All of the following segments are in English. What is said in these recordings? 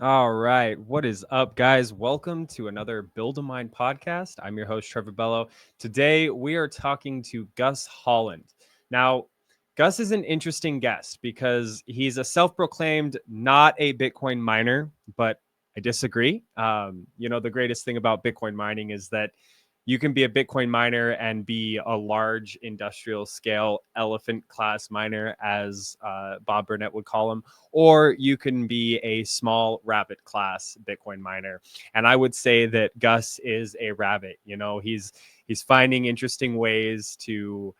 All right. What is up, guys? Welcome to another Build a Mind podcast. I'm your host, Trevor Bello. Today, we are talking to Gus Holland. Now, Gus is an interesting guest because he's a self proclaimed not a Bitcoin miner, but I disagree. The greatest thing about Bitcoin mining is that you can be a Bitcoin miner and be a large industrial scale elephant class miner, as Bob Burnett would call them, or you can be a small rabbit class Bitcoin miner. And I would say that Gus is a rabbit. He's finding interesting ways to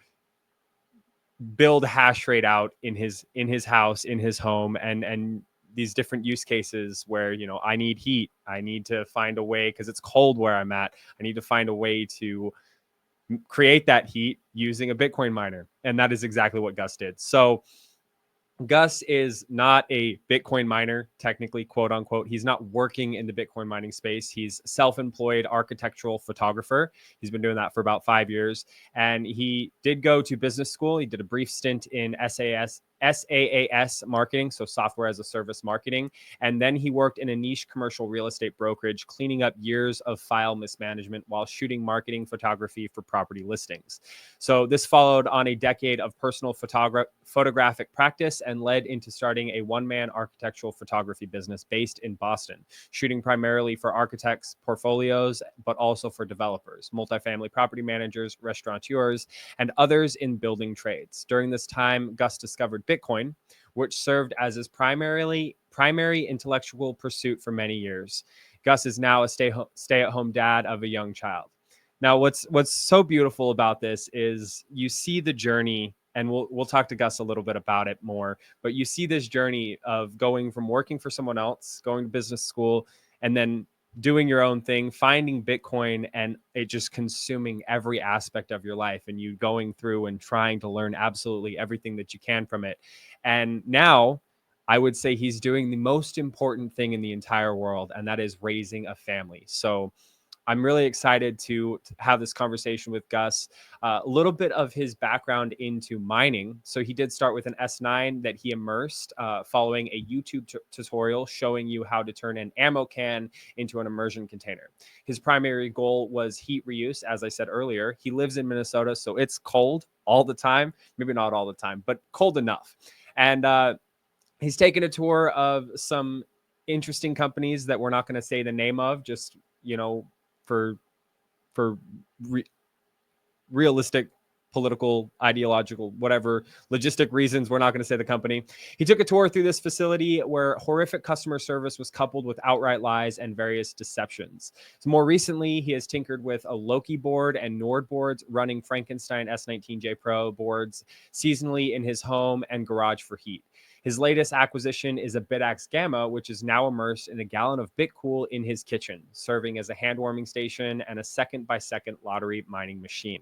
build hash rate out in his house, in his home, and these different use cases where I need heat, I need to find a way because it's cold where I'm at, I need to find a way to create that heat using a Bitcoin miner. And that is exactly what Gus did. So Gus is not a Bitcoin miner, technically, quote unquote. He's not working in the Bitcoin mining space. He's self-employed architectural photographer. He's been doing that for about 5 years. And he did go to business school. He did a brief stint in SaaS marketing, so software as a service marketing. And then he worked in a niche commercial real estate brokerage, cleaning up years of file mismanagement while shooting marketing photography for property listings. So this followed on a decade of personal photographic practice and led into starting a one-man architectural photography business based in Boston, shooting primarily for architects' portfolios, but also for developers, multifamily property managers, restaurateurs, and others in building trades. During this time, Gus discovered Bitcoin, which served as his primary intellectual pursuit for many years. Gus is now a stay-at-home dad of a young child. Now, what's so beautiful about this is you see the journey, and we'll talk to Gus a little bit about it more, but you see this journey of going from working for someone else, going to business school, and then doing your own thing, finding Bitcoin, and it just consuming every aspect of your life, and you going through and trying to learn absolutely everything that you can from it. And now I would say he's doing the most important thing in the entire world, and that is raising a family. So I'm really excited to have this conversation with Gus. A little bit of his background into mining. So he did start with an S9 that he immersed following a YouTube tutorial showing you how to turn an ammo can into an immersion container. His primary goal was heat reuse. As I said earlier, he lives in Minnesota, so it's cold all the time. Maybe not all the time, but cold enough. And he's taken a tour of some interesting companies that we're not going to say the name of, just for for re- realistic, political, ideological, whatever logistic reasons, we're not going to say the company. He took a tour through this facility where horrific customer service was coupled with outright lies and various deceptions. So more recently, he has tinkered with a Loki board and Nord boards, running Frankenstein S19J Pro boards seasonally in his home and garage for heat. His latest acquisition is a BitAxe Gamma, which is now immersed in a gallon of BitCool in his kitchen, serving as a hand warming station and a second-by-second lottery mining machine.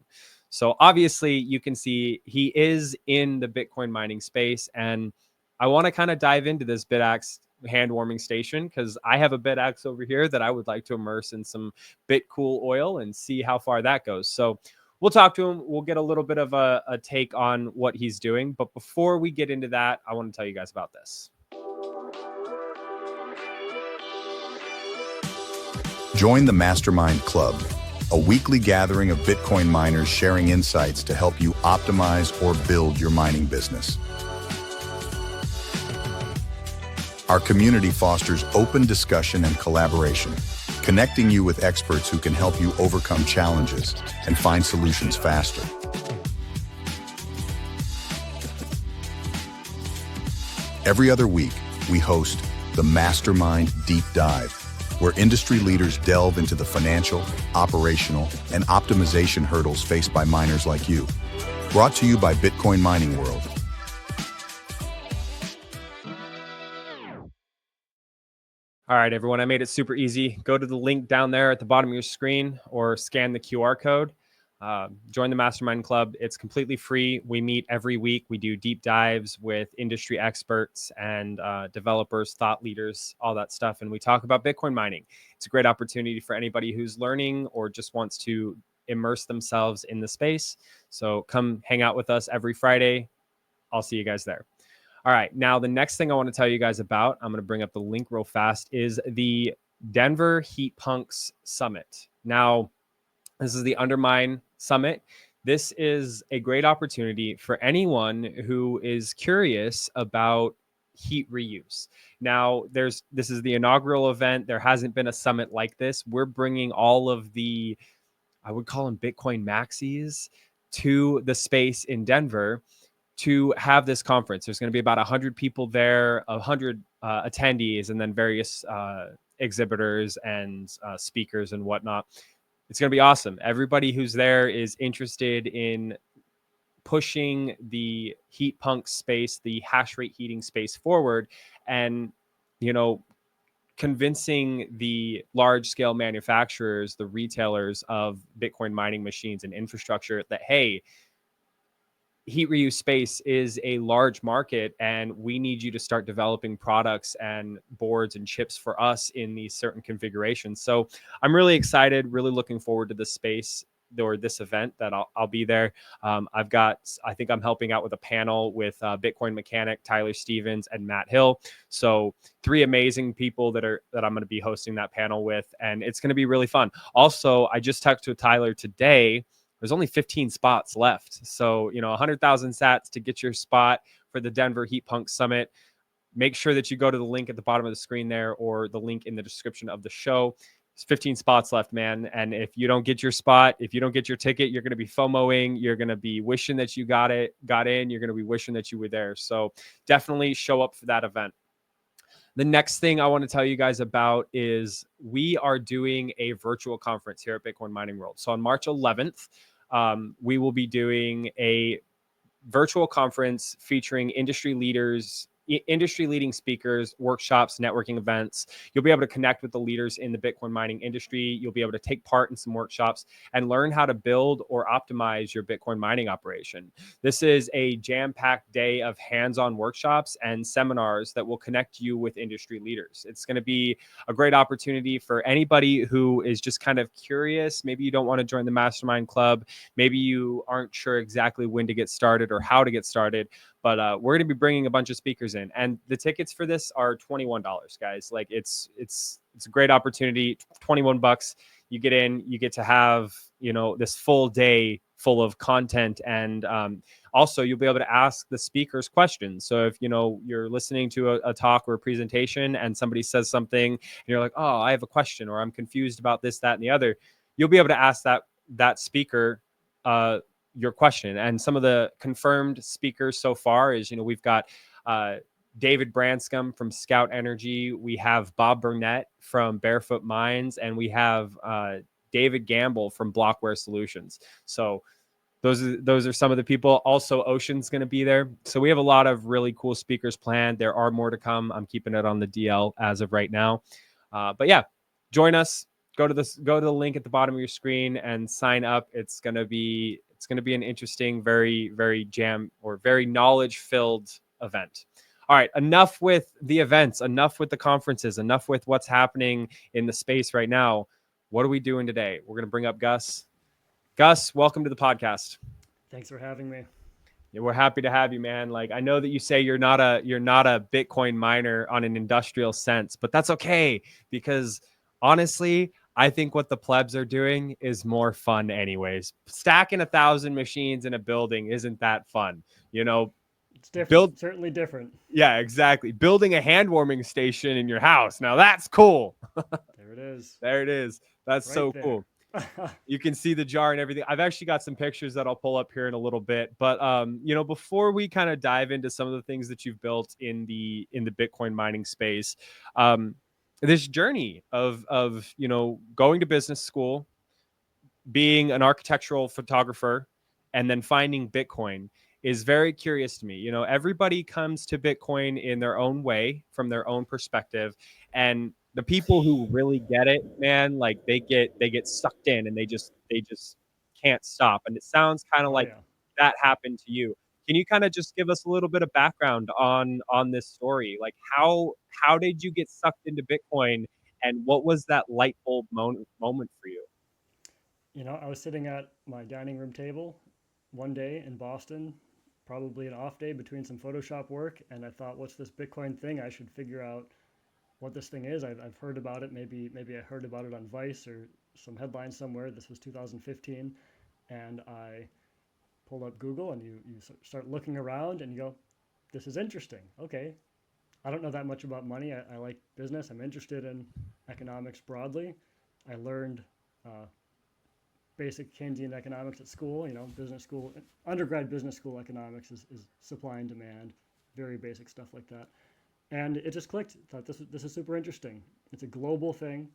So obviously, you can see he is in the Bitcoin mining space, and I want to kind of dive into this BitAxe hand warming station because I have a BitAxe over here that I would like to immerse in some BitCool oil and see how far that goes. So we'll talk to him. We'll get a little bit of a take on what he's doing. But before we get into that, I want to tell you guys about this. Join the Mastermind Club, a weekly gathering of Bitcoin miners sharing insights to help you optimize or build your mining business. Our community fosters open discussion and collaboration, connecting you with experts who can help you overcome challenges and find solutions faster. Every other week, we host the Mastermind Deep Dive, where industry leaders delve into the financial, operational, and optimization hurdles faced by miners like you. Brought to you by Bitcoin Mining World. All right, everyone, I made it super easy. Go to the link down there at the bottom of your screen or scan the QR code. Join the Mastermind Club. It's completely free. We meet every week. We do deep dives with industry experts and developers, thought leaders, all that stuff. And we talk about Bitcoin mining. It's a great opportunity for anybody who's learning or just wants to immerse themselves in the space. So come hang out with us every Friday. I'll see you guys there. All right. Now, the next thing I want to tell you guys about, I'm going to bring up the link real fast, is the Denver Heat Punks Summit. Now, this is the Undermine Summit. This is a great opportunity for anyone who is curious about heat reuse. Now, this is the inaugural event. There hasn't been a summit like this. We're bringing all of the, I would call them Bitcoin maxis, to the space in Denver to have this conference. There's going to be about 100 people there, 100 attendees, and then various exhibitors and speakers and whatnot. It's going to be awesome. Everybody who's there is interested in pushing the heat punk space, the hash rate heating space forward, and, you know, convincing the large scale manufacturers, the retailers of Bitcoin mining machines and infrastructure that, hey, heat reuse space is a large market and we need you to start developing products and boards and chips for us in these certain configurations. So I'm really excited, really looking forward to this space or this event that I'll be there. I think I'm helping out with a panel with Bitcoin mechanic Tyler Stevens and Matt Hill. So three amazing people that I'm going to be hosting that panel with, and it's going to be really fun. Also, I just talked to Tyler today. There's only 15 spots left. So, 100,000 sats to get your spot for the Denver Heat Punk Summit. Make sure that you go to the link at the bottom of the screen there or the link in the description of the show. There's 15 spots left, man. And if you don't get your spot, if you don't get your ticket, you're going to be FOMOing. You're going to be wishing that you got in. You're going to be wishing that you were there. So definitely show up for that event. The next thing I want to tell you guys about is we are doing a virtual conference here at Bitcoin Mining World. So on March 11th, we will be doing a virtual conference featuring industry leading speakers, workshops, networking events. You'll be able to connect with the leaders in the Bitcoin mining industry. You'll be able to take part in some workshops and learn how to build or optimize your Bitcoin mining operation. This is a jam-packed day of hands-on workshops and seminars that will connect you with industry leaders. It's going to be a great opportunity for anybody who is just kind of curious. Maybe you don't want to join the mastermind club. Maybe you aren't sure exactly when to get started or how to get started. But we're going to be bringing a bunch of speakers in, and the tickets for this are $21, guys. Like it's a great opportunity. $21. You get in, you get to have this full day full of content, and also you'll be able to ask the speakers questions. So if you're listening to a talk or a presentation, and somebody says something, and you're like, oh, I have a question, or I'm confused about this, that, and the other, you'll be able to ask that speaker your question. And some of the confirmed speakers so far is, we've got David Branscombe from Scout Energy. We have Bob Burnett from Barefoot Mines, and we have David Gamble from Blockware Solutions. So those are some of the people. Also, Ocean's going to be there. So we have a lot of really cool speakers planned. There are more to come. I'm keeping it on the DL as of right now. But yeah, join us. Go to the link at the bottom of your screen and sign up. It's going to be an interesting, very, very very knowledge-filled event. All right, enough with the events, enough with the conferences, enough with what's happening in the space right now. What are we doing today? We're going to bring up Gus. Gus, welcome to the podcast. Thanks for having me. Yeah, we're happy to have you, man. Like, I know that you say you're not a Bitcoin miner on an industrial sense, but that's okay, because honestly, I think what the plebs are doing is more fun anyways. Stacking 1,000 machines in a building isn't that fun. It's different. Build Certainly different. Yeah, exactly. Building a hand warming station in your house. Now that's cool. There it is. There it is. That's Right so there. cool. You can see the jar and everything. I've actually got some pictures that I'll pull up here in a little bit. But before we kind of dive into some of the things that you've built in the Bitcoin mining space, this journey of going to business school, being an architectural photographer, and then finding Bitcoin is very curious to me. Everybody comes to Bitcoin in their own way, from their own perspective, and the people who really get it, man, like they get sucked in and they just can't stop. And it sounds kind of Oh like yeah. that happened to you. Can you kind of just give us a little bit of background on this story? Like how did you get sucked into Bitcoin, and what was that light bulb moment for you? I was sitting at my dining room table one day in Boston, probably an off day between some Photoshop work, and I thought, what's this Bitcoin thing? I should figure out what this thing is. I've heard about it. Maybe I heard about it on Vice or some headline somewhere. This was 2015, and I pulled up Google, and you start looking around, and you go, this is interesting. Okay, I don't know that much about money. I like business. I'm interested in economics broadly. I learned basic Keynesian economics at school, business school, undergrad business school economics is supply and demand, very basic stuff like that. And it just clicked. Thought this is super interesting. It's a global thing,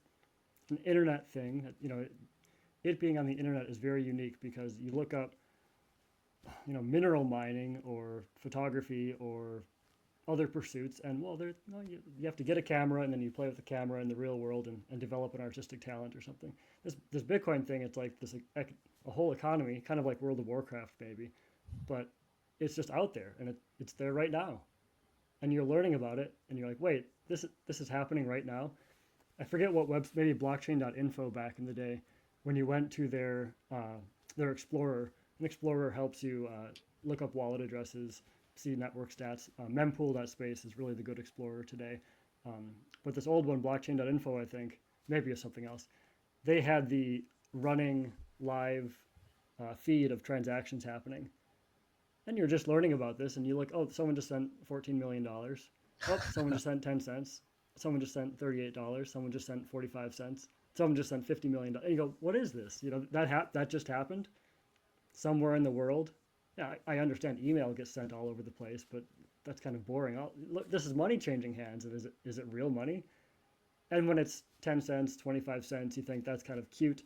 an internet thing. It being on the internet is very unique because you look up, mineral mining or photography or other pursuits, and you have to get a camera and then you play with the camera in the real world and develop an artistic talent or something. This Bitcoin thing, it's like a whole economy, kind of like World of Warcraft maybe, but it's just out there and it's there right now, and you're learning about it and you're like, wait, this is happening right now. I forget what maybe blockchain.info back in the day, when you went to their Explorer. An Explorer helps you look up wallet addresses, see network stats. Mempool.space is really the good explorer today. But this old one, blockchain.info, I think, maybe it's something else. They had the running live feed of transactions happening. And you're just learning about this, and you look, oh, someone just sent $14 million. Oh, someone just sent 10 cents. Someone just sent $38. Someone just sent 45 cents. Someone just sent $50 million. And you go, what is this? That just happened somewhere in the world. Yeah, I understand email gets sent all over the place, but that's kind of boring. Look, this is money changing hands, and is it real money? And when it's 10 cents, 25 cents, you think that's kind of cute.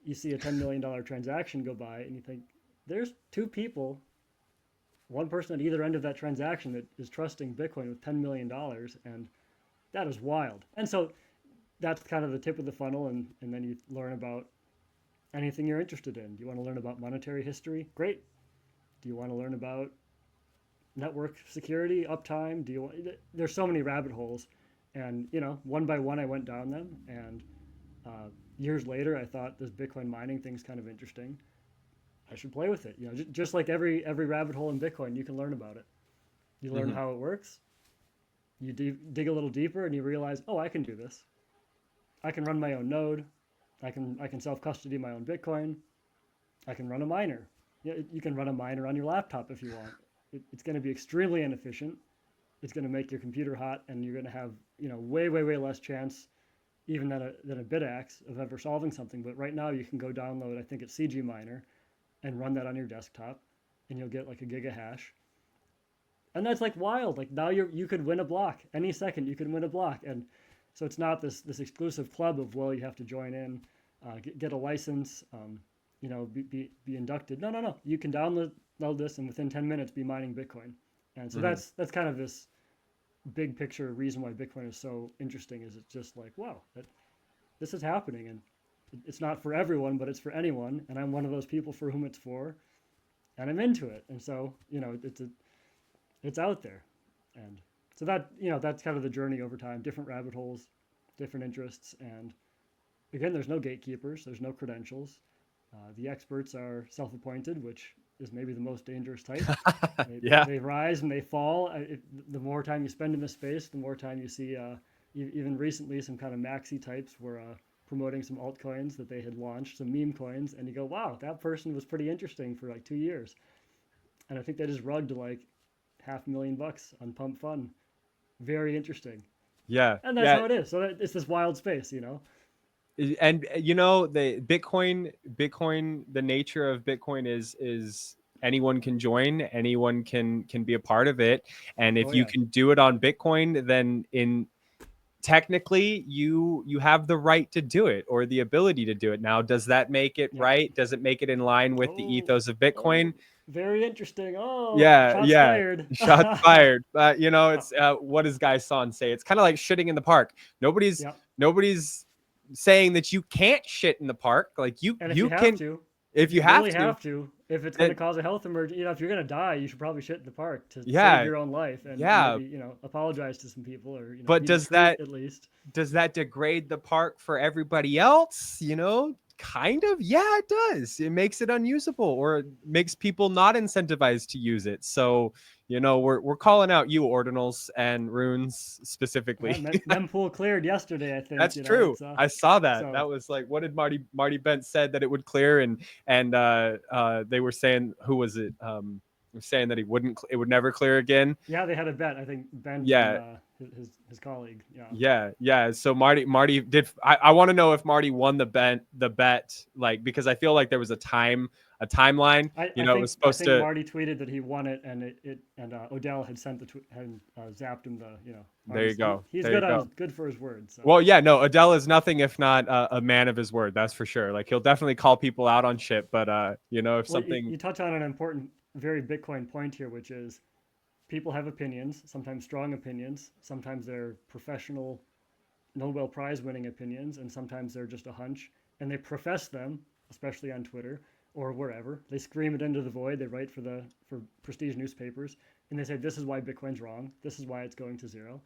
You see a $10 million transaction go by, and you think, there's two people, one person at either end of that transaction that is trusting Bitcoin with $10 million, and that is wild. And so that's kind of the tip of the funnel, and then you learn about anything you're interested in. Do you want to learn about monetary history? Great. Do you want to learn about network security, uptime? There's so many rabbit holes, and one by one I went down them, and years later I thought this Bitcoin mining thing's kind of interesting. I should play with it. Just like every rabbit hole in Bitcoin, you can learn about it. You learn how it works. You dig a little deeper, and you realize, oh, I can do this. I can run my own node. I can self-custody my own Bitcoin. I can run a miner. You can run a miner on your laptop if you want. It's going to be extremely inefficient. It's going to make your computer hot, and you're going to have way less chance even than a BitAxe of ever solving something. But right now you can go download, I think it's CG Miner, and run that on your desktop, and you'll get like a giga hash. And that's like wild. Like now you could win a block any second. You could win a block, and so it's not this exclusive club of, well, you have to join in, get a license. Be inducted. No. You can download this and within 10 minutes be mining Bitcoin. And so that's kind of this big picture reason why Bitcoin is so interesting. Is it's just like, wow, this is happening, and it's not for everyone, but it's for anyone. And I'm one of those people for whom it's for, and I'm into it. And so it's out there, and so that's kind of the journey over time. Different rabbit holes, different interests, and again, there's no gatekeepers. There's no credentials. The experts are self-appointed, which is maybe the most dangerous type. They rise and they fall. The more time you spend in this space, the more time you see, even recently, some kind of maxi types were promoting some altcoins that they had launched, some meme coins, and you go, wow, that person was pretty interesting for like 2 years. And I think they just rugged like $500,000 on Pump Fun. Very interesting. Yeah. And that's how it is. So it's this wild space, And the Bitcoin, the nature of Bitcoin is anyone can join, anyone can be a part of it, and if you can do it on Bitcoin, then technically you have the right to do it, or the ability to do it. Now, does that make it right? Does it make it in line with the ethos of Bitcoin? Very interesting. Shots fired. Shots fired. It's what does Guy Son say? It's kind of like shitting in the park. Nobody's saying that you can't shit in the park. Like you can, if you have to, if it's going to cause a health emergency, if you're going to die, you should probably shit in the park to save your own life, and maybe, apologize to some people, or but does that at least degrade the park for everybody else? Kind of, yeah, it does. It makes it unusable, or it makes people not incentivized to use it. So, we're calling out you ordinals and runes specifically. Mempool cleared yesterday, I think. That's true. It's I saw that. so That was like, what did Marty Bent said that it would clear, and they were saying, who was it? Saying that it would never clear again. yeah, they had a bet. I think Ben and Yeah, his colleague. Yeah. yeah. So Marty did. I want to know if Marty won the bet, like, because I feel like there was a timeline. It was I supposed think to. Marty tweeted that he won it, and Odell had sent had zapped him the There you go. he's There good you go. good for his word. So. Well, yeah, no, Adele is nothing if not a man of his word. That's for sure. Like, he'll definitely call people out on shit, but if Well, something. you touch on an important, very Bitcoin point here, which is people have opinions, sometimes strong opinions, sometimes they're professional Nobel Prize winning opinions, and sometimes they're just a hunch, and they profess them, especially on Twitter or wherever. They scream it into the void. They write for prestige newspapers, and they say this is why Bitcoin's wrong. This is why it's going to zero.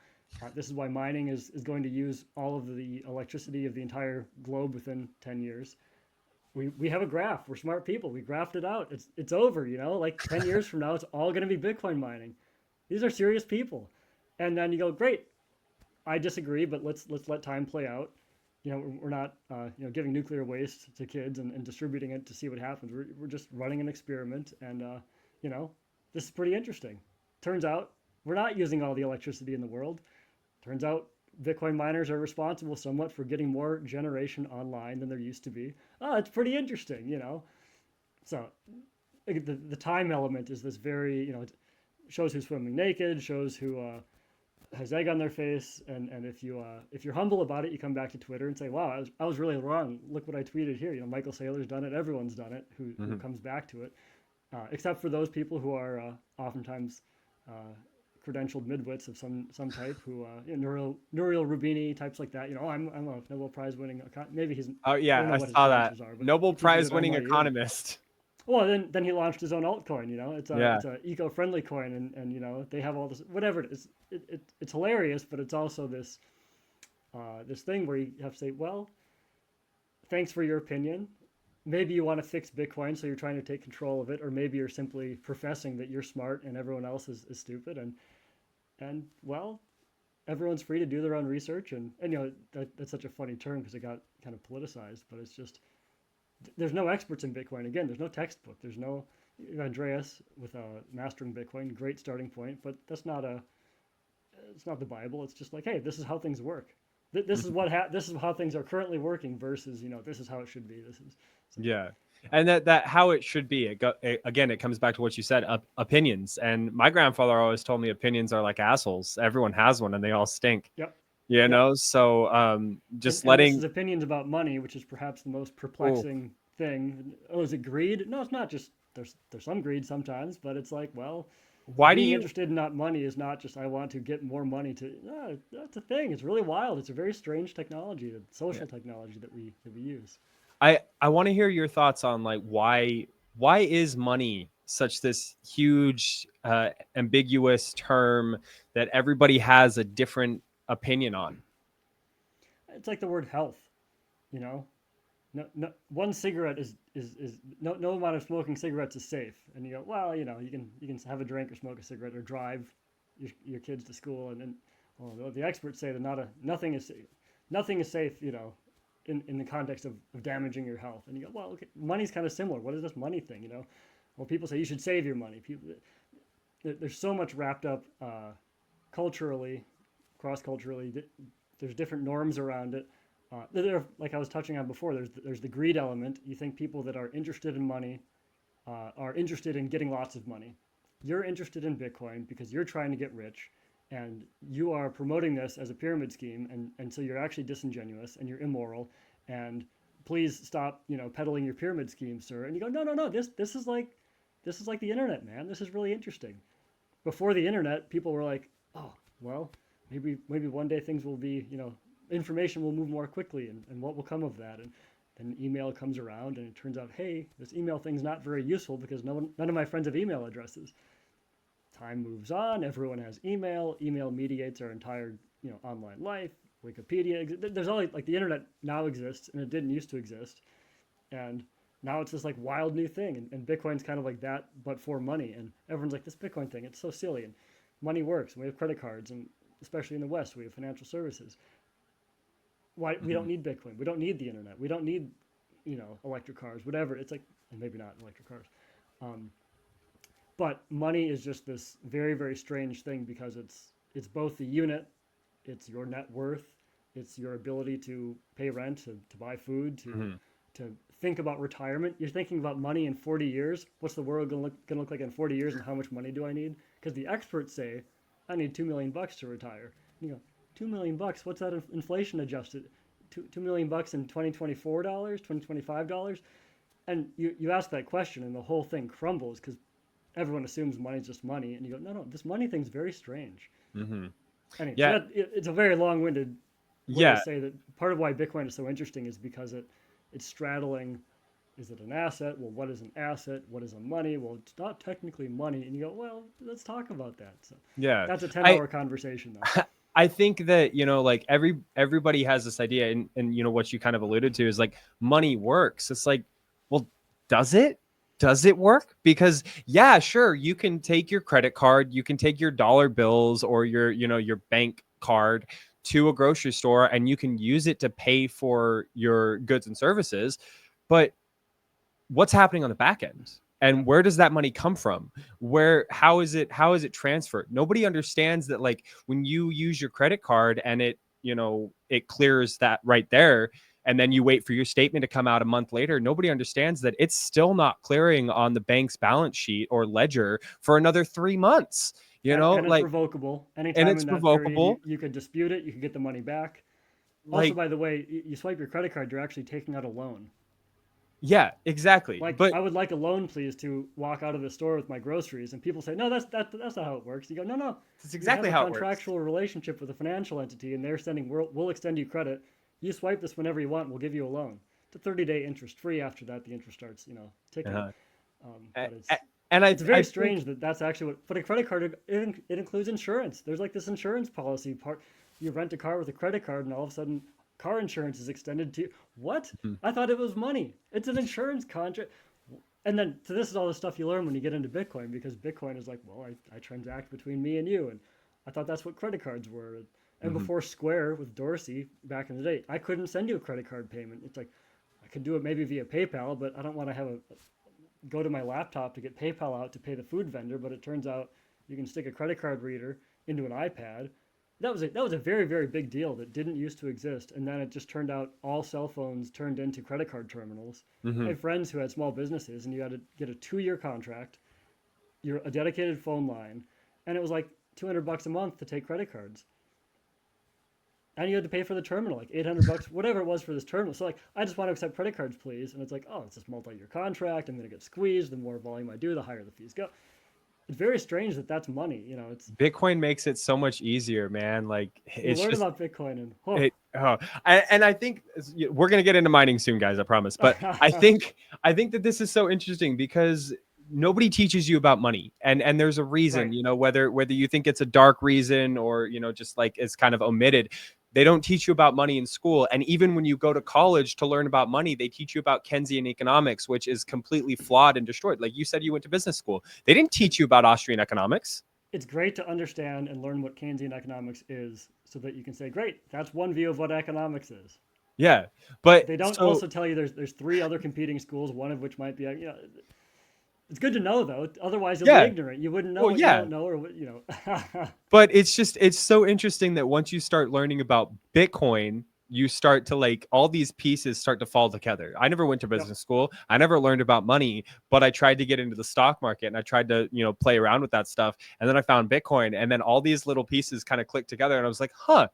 This is why mining is going to use all of the electricity of the entire globe within 10 years. We have a graph. We're smart people. We graphed it out. It's over. Like 10 years from now, it's all going to be Bitcoin mining. These are serious people, and then you go, great. I disagree, but let's let time play out. We're not giving nuclear waste to kids and distributing it to see what happens. We're just running an experiment, and this is pretty interesting. Turns out we're not using all the electricity in the world. Turns out Bitcoin miners are responsible somewhat for getting more generation online than there used to be. Oh, it's pretty interesting. So the time element is this very it shows who's swimming naked, shows who has egg on their face, and if you're humble about it, you come back to Twitter and say, "Wow, I was really wrong. Look what I tweeted here." Michael Saylor's done it. Everyone's done it. Who comes back to it, except for those people who are oftentimes credentialed midwits of some type, who Nouriel Rubini types like that. I'm a Nobel Prize winning. Maybe he's. Oh I yeah, don't know I what his saw that. credentials are, but Nobel he teaches Prize at winning NYU. economist. Well, then he launched his own altcoin. It's Yeah. it's a eco-friendly coin, and they have all this whatever it is. It's hilarious, but it's also this thing where you have to say, well, thanks for your opinion. Maybe you want to fix Bitcoin, so you're trying to take control of it, or maybe you're simply professing that you're smart and everyone else is stupid, and well, everyone's free to do their own research, and that's such a funny term because it got kind of politicized, but it's just. There's no experts in Bitcoin. Again, there's no textbook. There's no Andreas with mastering Bitcoin. Great starting point, but it's not the Bible. It's just like, hey, this is how things work. This is this is how things are currently working versus this is how it should be. Yeah, and that how it should be. Again, it comes back to what you said, opinions. And my grandfather always told me opinions are like assholes. Everyone has one, and they all stink. Yep. So just and letting this is opinions about money, which is perhaps the most perplexing thing. Oh, is it greed? No, it's not. Just there's some greed sometimes, but it's like, well, why do being you interested in not money is not just I want to get more money to. No, that's a thing. It's really wild. It's a very strange technology, the social technology that we use. I want to hear your thoughts on, like, why is money such this huge ambiguous term that everybody has a different opinion on? It's like the word health, No, one cigarette is no amount of smoking cigarettes is safe. And you go, well, you can have a drink or smoke a cigarette or drive your kids to school, and then the experts say that nothing is safe, in the context of damaging your health. And you go, well, okay, money's kind of similar. What is this money thing? Well, people say you should save your money. There's so much wrapped up culturally, cross-culturally. There's different norms around it. Like I was touching on before, there's the greed element. You think people that are interested in money are interested in getting lots of money. You're interested in Bitcoin because you're trying to get rich, and you are promoting this as a pyramid scheme, and so you're actually disingenuous and you're immoral, and please stop, peddling your pyramid scheme, sir. And you go, no, this is like the internet, man. This is really interesting. Before the internet, people were like, oh, well, maybe one day things will be, information will move more quickly, and what will come of that? And then email comes around, and it turns out, hey, this email thing's not very useful because none of my friends have email addresses. Time moves on. Everyone has email. Email mediates our entire, online life. Wikipedia. There's all like the internet now exists, and it didn't used to exist. And now it's this like wild new thing. And Bitcoin's kind of like that, but for money. And everyone's like, this Bitcoin thing, it's so silly. And money works. We have credit cards. And especially in the West, we have financial services. Why we don't Mhm. need Bitcoin? We don't need the internet. We don't need, electric cars, whatever. It's like, and maybe not electric cars. Um, but money is just this very, very strange thing because it's both the unit, it's your net worth, it's your ability to pay rent, to buy food, Mhm. to think about retirement. You're thinking about money in 40 years. What's the world gonna look like in 40 years, and how much money do I need? Because the experts say I need $2 million to retire. And you go, $2 million. What's that inflation adjusted? $2 million in 2024 dollars, 2025 dollars, and you ask that question, and the whole thing crumbles because everyone assumes money's just money, and you go, no, no, this money thing's very strange. Mhm. Anyway, so Yeah. it's a very long-winded way to Yeah. say that part of why Bitcoin is so interesting is because it's straddling. Is it an asset? Well, what is an asset? What is a money? Well, it's not technically money. And you go, well, let's talk about that. So Yeah. that's a 10 I hour conversation, though. I think that, like everybody has this idea, and what you kind of alluded to is like money works. It's like, well, does it? Does it work? Because yeah, sure, you can take your credit card, you can take your dollar bills or your bank card to a grocery store and you can use it to pay for your goods and services, but what's happening on the back end, Yeah. and where does that money come from? How is it transferred? Nobody understands that, like, when you use your credit card and it clears that right there, and then you wait for your statement to come out a month later, nobody understands that it's still not clearing on the bank's balance sheet or ledger for another 3 months, And it's like, revocable. and Anytime it's in that period, revocable. you could dispute it, you could get the money back. Also, Like, by the way, you swipe your credit card, you're actually taking out a loan. yeah, exactly. Like, But I would like a loan, please, to walk out of the store with my groceries. And people say, no, that's not how it works. You go, no, no. that's You have exactly a how it works. contractual relationship with a financial entity, and they're sending, we'll extend you credit. You swipe this whenever you want, we'll give you a loan. It's a 30-day interest free. After that, the interest starts, ticking. Uh-huh. But And it's I very think, strange that that's actually what. But a credit card, it includes insurance. There's like this insurance policy part. You rent a car with a credit card, and all of a sudden, car insurance is extended to you. What? I thought it was money. It's an insurance contract. And then, so this is all the stuff you learn when you get into Bitcoin, because Bitcoin is like, well, I transact between me and you, and I thought that's what credit cards were. And Mhm. before Square with Dorsey back in the day, I couldn't send you a credit card payment. It's like I could do it maybe via PayPal, but I don't want to have a go to my laptop to get PayPal out to pay the food vendor. But it turns out you can stick a credit card reader into an iPad. That was a very, very big deal that didn't used to exist, and then it just turned out all cell phones turned into credit card terminals. I Mhm. have friends who had small businesses, and you had to get a 2 year contract, you're a dedicated phone line, and it was like $200 a month to take credit cards, and you had to pay for the terminal, like $800, whatever it was for this terminal. So like, I just want to accept credit cards, please, and it's like, oh, it's this multi-year contract. I'm going to get squeezed. The more volume I do, the higher the fees go. It's very strange that that's money. It's Bitcoin makes it so much easier, man. Like, you it's learn just about Bitcoin and oh, it. Oh, and I think we're gonna get into mining soon, guys. I promise. But I think that this is so interesting because nobody teaches you about money, and there's a reason. right. Whether you think it's a dark reason or just like it's kind of omitted. They don't teach you about money in school, and even when you go to college to learn about money, they teach you about Keynesian economics, which is completely flawed and destroyed. Like you said, you went to business school. They didn't teach you about Austrian economics. It's great to understand and learn what Keynesian economics is so that you can say, great, that's one view of what economics is. Yeah, but They don't so also tell you there's three other competing schools, one of which might be, it's good to know though. Otherwise, you'll be yeah, ignorant. You wouldn't know well, what you yeah, don't know, or what. but it's so interesting that once you start learning about Bitcoin, you start to, like, all these pieces start to fall together. I never went to Yep. business school. I never learned about money, but I tried to get into the stock market and I tried to, play around with that stuff. And then I found Bitcoin, and then all these little pieces kind of clicked together. And I was like, huh,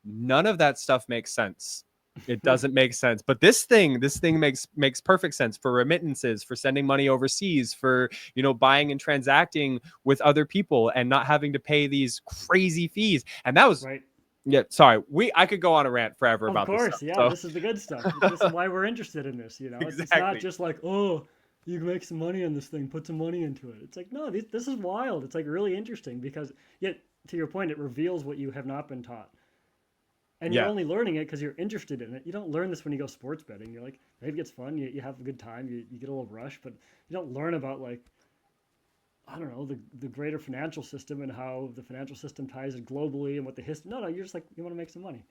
none of that stuff makes sense. It doesn't make sense. But this thing makes perfect sense for remittances, for sending money overseas, for, buying and transacting with other people and not having to pay these crazy fees. And that was, Right. yeah, sorry. I could go on a rant forever Of about this course, stuff. yeah. So This is the good stuff. This is why we're interested in this. It's not exactly. just like, oh, you can make some money on this thing, put some money into it. It's like, no, this is wild. It's like really interesting because, yet to your point, it reveals what you have not been taught. And you're Yeah. only learning it because you're interested in it. You don't learn this when you go sports betting. You're like, maybe it's fun, you have a good time, you get a little rush, but you don't learn about like, I don't know, the greater financial system and how the financial system ties it globally and what the history. No, you're just like, you want to make some money.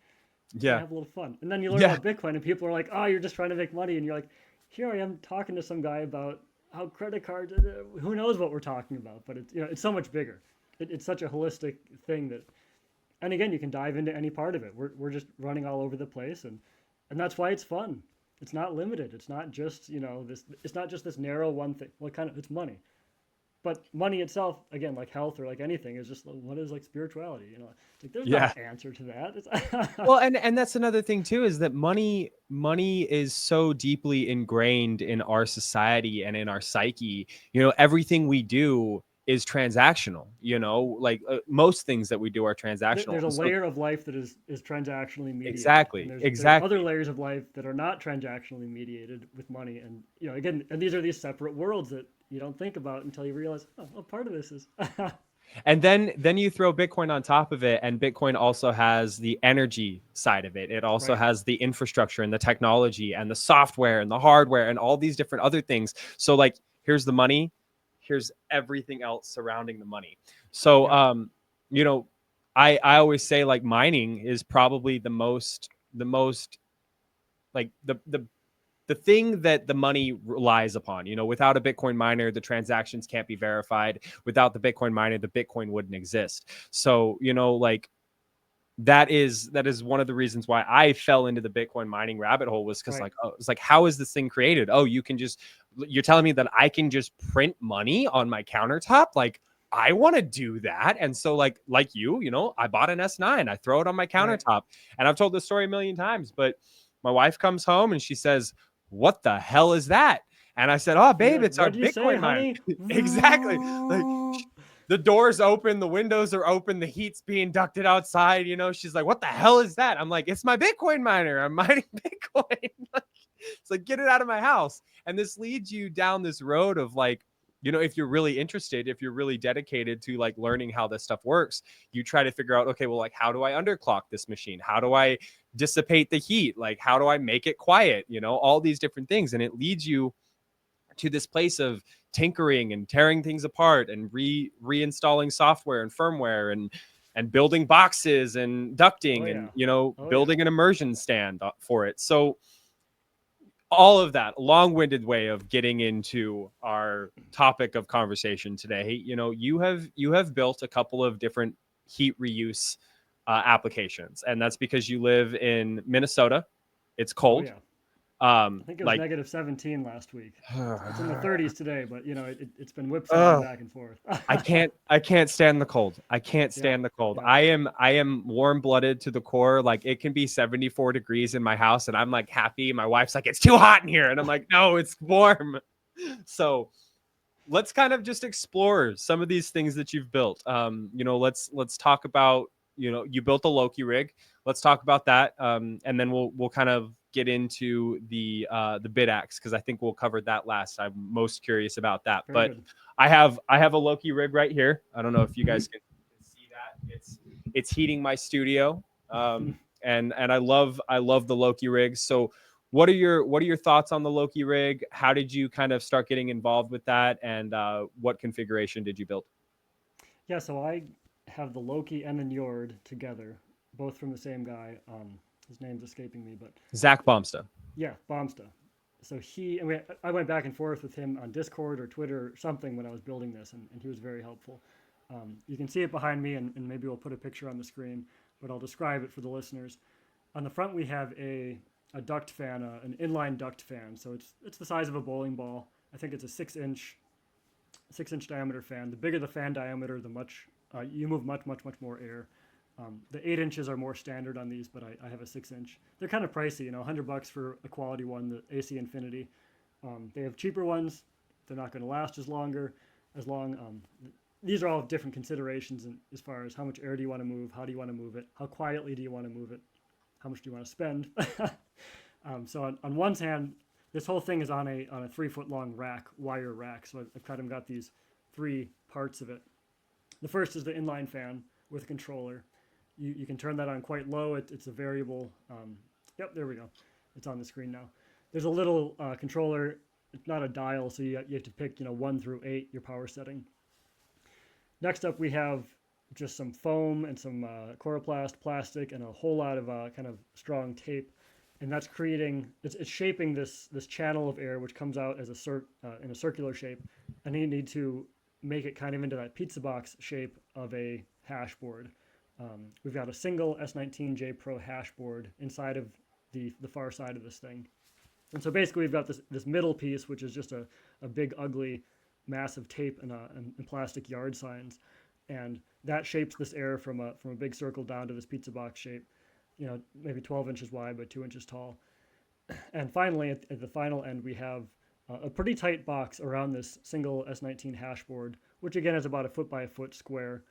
You want to Yeah. have a little fun. And then you learn Yeah. about Bitcoin, and people are like, oh, you're just trying to make money. And you're like, here I am talking to some guy about how credit cards, who knows what we're talking about. But it's, it's so much bigger. It's such a holistic thing that, and again, you can dive into any part of it. We're just running all over the place. And that's why it's fun. It's not limited. It's not just, it's not just this narrow one thing. Well, it's money. But money itself, again, like health or like anything, is just what is like spirituality. It's like there's not Yeah. an answer to that. It's Well, and that's another thing too, is that money is so deeply ingrained in our society and in our psyche. Everything we do is transactional. Like most things that we do are transactional. there's a And so layer of life that is transactionally mediated, and exactly, there's other exactly. layers of life that are not transactionally mediated with money. And again, and these are these separate worlds that you don't think about until you realize, oh, well, part of this is And then you throw Bitcoin on top of it, and Bitcoin also has the energy side of it. It also right, has the infrastructure and the technology and the software and the hardware and all these different other things. So like here's the money, here's everything else surrounding the money. So yep, you know, I always say like mining is probably the most like the thing that the money relies upon. Without a Bitcoin miner, the transactions can't be verified. Without the Bitcoin miner, the Bitcoin wouldn't exist. So, like that is one of the reasons why I fell into the Bitcoin mining rabbit hole, was because right, like, oh, it's like, how is this thing created? Oh, you're telling me that I can just print money on my countertop? Like, I want to do that. And so like I bought an S9, I throw it on my right. countertop. And I've told this story a million times, but my wife comes home and she says, what the hell is that? And I said, oh And you're babe, like, it's our what do you say, Bitcoin miner. honey? Exactly. Like, the doors open, the windows are open, the heat's being ducted outside. She's like, what the hell is that? I'm like, it's my Bitcoin miner, I'm mining Bitcoin. It's like, get it out of my house. And this leads you down this road of like, if you're really interested, if you're really dedicated to like learning how this stuff works, you try to figure out, okay, well, like, how do I underclock this machine? How do I dissipate the heat? Like, how do I make it quiet? All these different things. And it leads you to this place of tinkering and tearing things apart and reinstalling software and firmware and building boxes and Oh ducting and yeah, oh yeah. building an immersion stand for it. So all of that long-winded way of getting into our topic of conversation today, you have built a couple of different heat reuse applications, and that's because you live in Minnesota. It's Oh cold. yeah. I think it was Like negative 17 last week. It's in the 30s today, but it's been whipsawing uh, back and forth. I can't stand the cold. I can't Yep, stand the cold. yep. I am warm-blooded to the core. Like, it can be 74 degrees in my house and I'm like happy. My wife's like, it's too hot in here. And I'm like, no, it's warm. So let's kind of just explore some of these things that you've built. Let's talk about, you built a Loki rig. Let's talk about that. And then we'll kind of get into the BitAxe, because I think we'll cover that last. I'm most curious about that. Very But good. I have a Loki rig right here. I don't know if you Mhm. guys can see that. It's heating my studio. And I love the Loki rig. So what are your thoughts on the Loki rig? How did you kind of start getting involved with that? And what configuration did you build? Yeah, so I have the Loki and the Njord together, both from the same guy. His name's escaping me, but Zach Bombsta. yeah, Bombsta. So I went back and forth with him on Discord or Twitter or something when I was building this, and he was very helpful. You can see it behind me, and maybe we'll put a picture on the screen, but I'll describe it for the listeners. On the front, we have a duct fan, an inline duct fan. So it's the size of a bowling ball. I think it's a 6-inch diameter fan. The bigger the fan diameter, the much you move much more air. The 8 inches are more standard on these, but I have a 6 inch. They're kind of pricey, $100 for a quality one, the AC Infinity. They have cheaper ones. They're not going to last as long. These are all different considerations as far as how much air do you want to move, how do you want to move it, how quietly do you want to move it, how much do you want to spend. So on one hand, this whole thing is on a 3 foot long wire rack. So I've kind of got these three parts of it. The first is the inline fan with a controller. You can turn that on quite low. It's a variable. Yep, there we go. It's on the screen now. There's a little controller. It's not a dial, so you have to pick 1 through 8 your power setting. Next up, we have just some foam and some coroplast plastic and a whole lot of kind of strong tape, and that's creating it's shaping this channel of air which comes out as in a circular shape, and you need to make it kind of into that pizza box shape of a hash board. We've got a single S19J Pro hash board inside of the far side of this thing. And so basically we've got this middle piece, which is just a big, ugly, massive tape and plastic yard signs. And that shapes this air from a big circle down to this pizza box shape, maybe 12 inches wide by 2 inches tall. And finally, at the final end, we have a pretty tight box around this single S19 hash board, which again is about a foot by a foot square.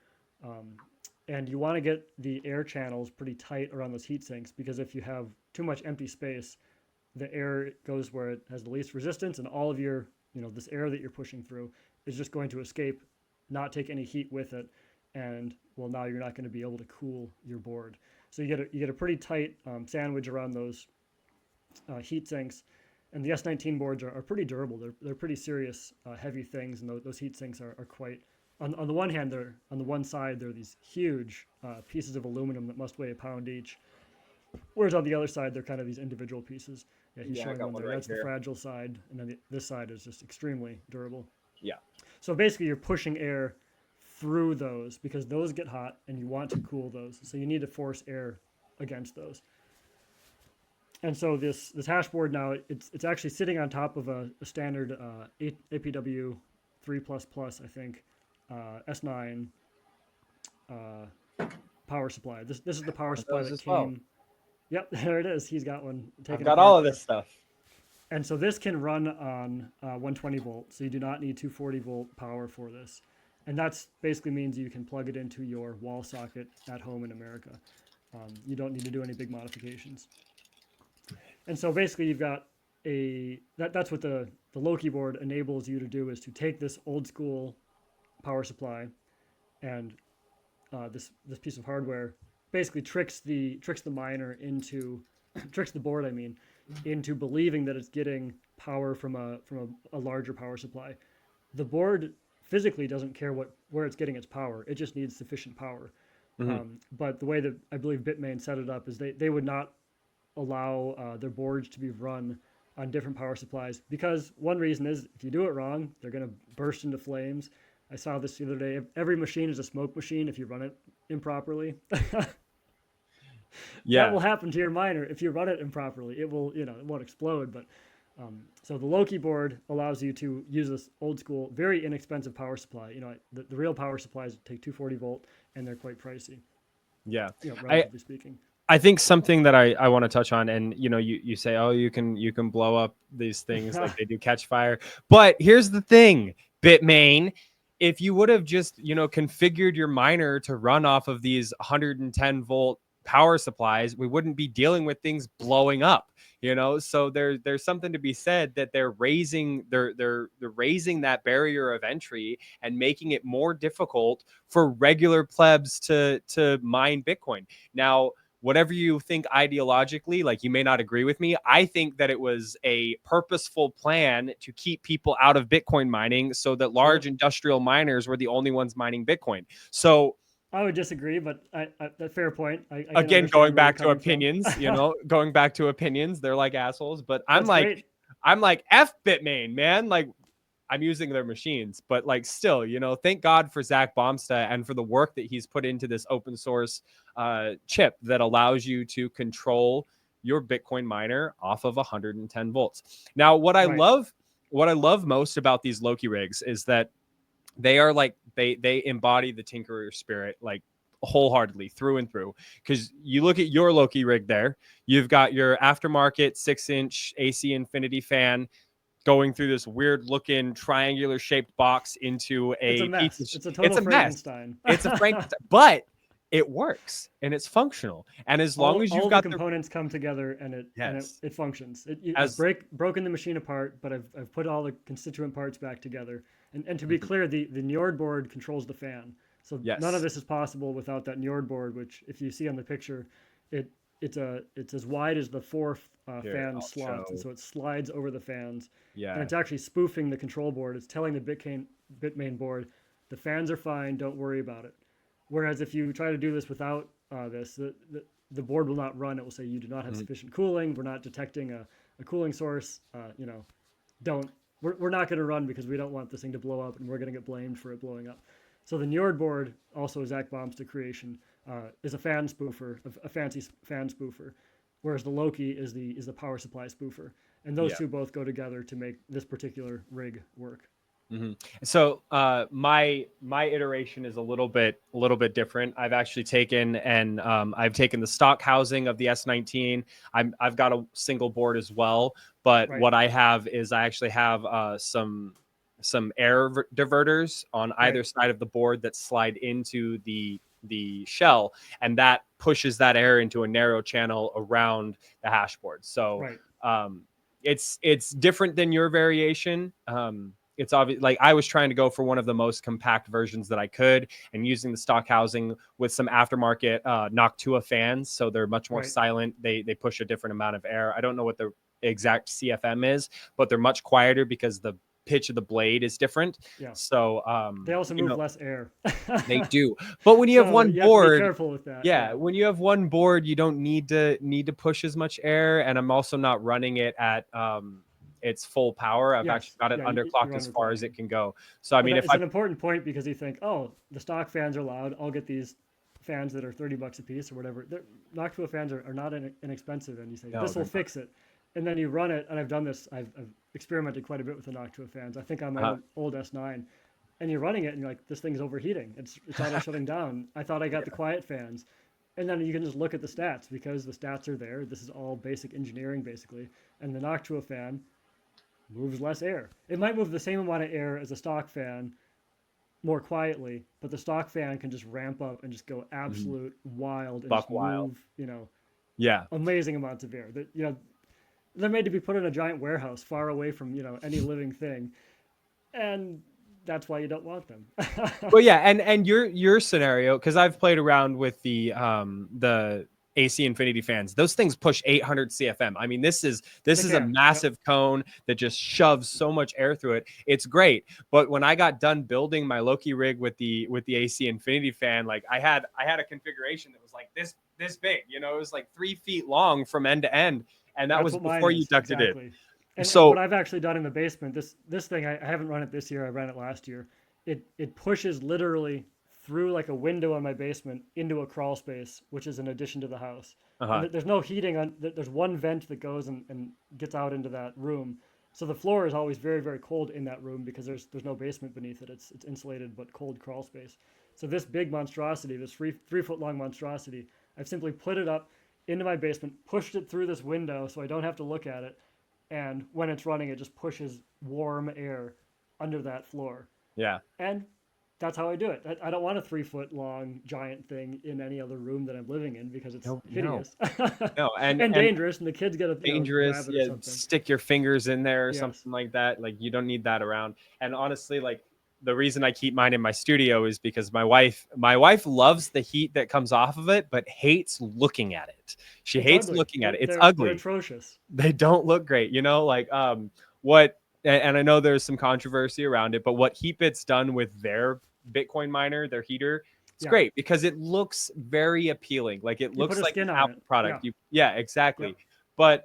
And you want to get the air channels pretty tight around those heat sinks, because if you have too much empty space, the air goes where it has the least resistance, and all of your, this air that you're pushing through is just going to escape, not take any heat with it, and well, now you're not going to be able to cool your board. So you get a pretty tight sandwich around those heat sinks, and the S19 boards are pretty durable. They're pretty serious, heavy things, and those heat sinks are quite. On the one hand, on the one side they're these huge pieces of aluminum that must weigh a pound each, whereas on the other side they're kind of these individual pieces. Yeah, he's showing one there. That's the fragile side, and then this side is just extremely durable. Yeah. So basically, you're pushing air through those because those get hot, and you want to cool those. So you need to force air against those. And so this hash board now, it's actually sitting on top of a standard APW 3++, I think, S9 power supply. This is the power supply that came. Well. Yep, there it is. He's got one. I've got all of this stuff. And so this can run on 120 volt, so you do not need 240 volt power for this. And that's basically means you can plug it into your wall socket at home in America. You don't need to do any big modifications. And so basically you've got that's what the Loki board enables you to do, is to take this old school power supply and this piece of hardware basically tricks the miner into tricks the board, into believing that it's getting power from a larger power supply. The board physically doesn't care where it's getting its power. It just needs sufficient power. Mm-hmm. But the way that I believe Bitmain set it up is they would not allow their boards to be run on different power supplies, because one reason is if you do it wrong, they're going to burst into flames. I saw this the other day. Every machine is a smoke machine if you run it improperly. Yeah, that will happen to your miner if you run it improperly. It will, it won't explode. But so the Loki board allows you to use this old school, very inexpensive power supply. The real power supplies take 240 volt, and they're quite pricey. Yeah, relatively speaking. I think something that I want to touch on, and you say, oh, you can blow up these things like they do catch fire. But here's the thing, Bitmain. If you would have just, configured your miner to run off of these 110 volt power supplies, we wouldn't be dealing with things blowing up, so there's something to be said that they're raising that barrier of entry and making it more difficult for regular plebs to mine Bitcoin. Now, whatever you think ideologically, like you may not agree with me, I think that it was a purposeful plan to keep people out of Bitcoin mining so that large industrial miners were the only ones mining Bitcoin. So I would disagree, but that fair point. Again, going back to opinions, going back to opinions, they're like assholes. But I'm like F Bitmain, man. Like, I'm using their machines, but like still, thank God for Zach Baumsta and for the work that he's put into this open source chip that allows you to control your Bitcoin miner off of 110 volts. Now, what I love most about these Loki rigs is that they are like they embody the tinkerer spirit, like wholeheartedly through and through. Because you look at your Loki rig there, you've got your aftermarket 6-inch AC Infinity fan going through this weird looking triangular shaped box into it's a mess. It's a total Frankenstein. It's a Frankenstein, but it works and it's functional. And as long as you've got the components come together and it functions. I've broken the machine apart, but I've put all the constituent parts back together. And to be clear, the Njord board controls the fan. So none of Yes. this is possible without that Njord board, which if you see on the picture, it it's as wide as the four Here, fan I'll slots, and show. so it slides over the fans, and Yeah. it's actually spoofing the control board. It's telling the Bitmain board, the fans are fine, don't worry about it. Whereas if you try to do this without this, the board will not run. It will say you do not have Mhm. sufficient cooling. We're not detecting a cooling source. Don't we're not going to run because we don't want this thing to blow up, and we're going to get blamed for it blowing up. So the Njord board, also Zach Bomb's creation, is a fan spoofer, a fancy fan spoofer, whereas the Loki is the power supply spoofer, and those Yeah. two both go together to make this particular rig work. So my iteration is a little bit different. I've actually taken and I've taken the stock housing of the S19. I've got a single board as well, but Right, what I have is I actually have some air diverters on right, either side of the board that slide into the shell, and that pushes that air into a narrow channel around the hash board. So right. um, it's different than your variation. It's obvious, like I was trying to go for one of the most compact versions that I could, and using the stock housing with some aftermarket Noctua fans, so they're much more Right. silent. They push a different amount of air. I don't know what the exact CFM is, but they're much quieter because the pitch of the blade is different. Yeah. So They also move less air. they do. But when you have So one you have to be board, careful with that. yeah, Yeah. when you have one board, you don't need to push as much air. And I'm also not running it at its full power. I've actually Yes. got it Yeah. underclocked You're as far as underclocking. it can go. So I But mean, that if is I an important point because you think, oh, the stock fans are loud. I'll get these fans that are $30 a piece or whatever. Noctua fans are not inexpensive, and you say no, this will they're not. fix it, and then you run it. And I've done this. I've experimented quite a bit with the Noctua fans. I think on my Uh, old S9, and you're running it, and you're like, this thing's overheating. It's auto shutting down. I thought I got the quiet fans, and then you can just look at the stats because the stats are there. This is all basic engineering basically, and the Noctua fan moves less air. It might move the same amount of air as a stock fan more quietly, but the stock fan can just ramp up and just go mhm. absolute wild and Buck just wild. move, Yeah. amazing amounts of air. That they're made to be put in a giant warehouse far away from any living thing, and that's why you don't want them. Well, yeah, and your scenario, because I've played around with the AC Infinity fans. Those things push 800 CFM. I mean, this They is a can. Yep. massive cone that just shoves so much air through it. It's great. But when I got done building my Loki rig with the AC Infinity fan, like I had a configuration that was like this big. It was like 3 feet long from end to end, and that That's was what mine before you is ducted it exactly. And what in. So I've actually done in the basement, this thing I haven't run it this year. I ran it last year. It pushes literally through like a window on my basement into a crawl space, which is an addition to the house. And uh-huh. there's no heating on. There's one vent that goes and gets out into that room. So the floor is always very very cold in that room because there's no basement beneath it. It's insulated but cold crawl space. So this big monstrosity, this 3 foot long monstrosity, I've simply put it up into my basement, pushed it through this window so I don't have to look at it, and when it's running, it just pushes warm air under that floor. Yeah. And that's how I do it. I don't want a 3 foot long giant thing in any other room that I'm living in because it's No, no, hideous no. And and dangerous, and the kids gotta dangerous. grab it or Yeah, something. stick your fingers in there or Yes, something like that. Like you don't need that around. And honestly, like the reason I keep mine in my studio is because my wife loves the heat that comes off of it, but hates looking at it. She it's hates ugly. looking at They're it. It's they're they're ugly. atrocious. They don't look great. Like what and I know there's some controversy around it, but what Heatbit's done with their Bitcoin miner, their heater, it's Yeah, great because it looks very appealing. Like it you put looks a like an skin on it. Apple product. Yeah, Yeah, exactly. yep. But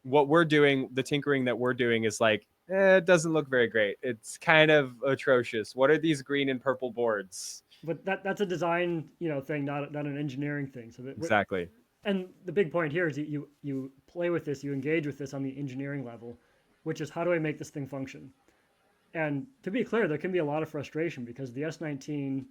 what we're doing, the tinkering that we're doing is like, it doesn't look very great. It's kind of atrocious. What are these green and purple boards? But that's a design thing, not an engineering thing. So that Exactly. and the big point here is you play with this, you engage with this on the engineering level, which is how do I make this thing function? And to be clear, there can be a lot of frustration because the S19,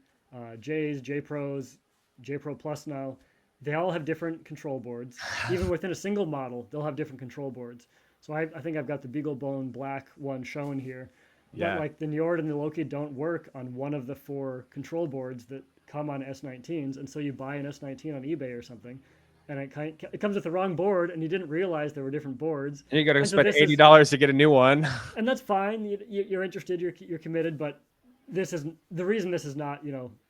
J's, J Pros, J Pro Plus now, they all have different control boards. Even within a single model, they'll have different control boards. So I think I've got the BeagleBone black one shown here. But Yeah. like the Njord and the Loki don't work on one of the four control boards that come on S19s. And so you buy an S19 on eBay or something, and it comes with the wrong board, and you didn't realize there were different boards. And you got to And so spend this is $80 to get a new one. and that's fine. You're interested. You're committed. But this is the reason this is not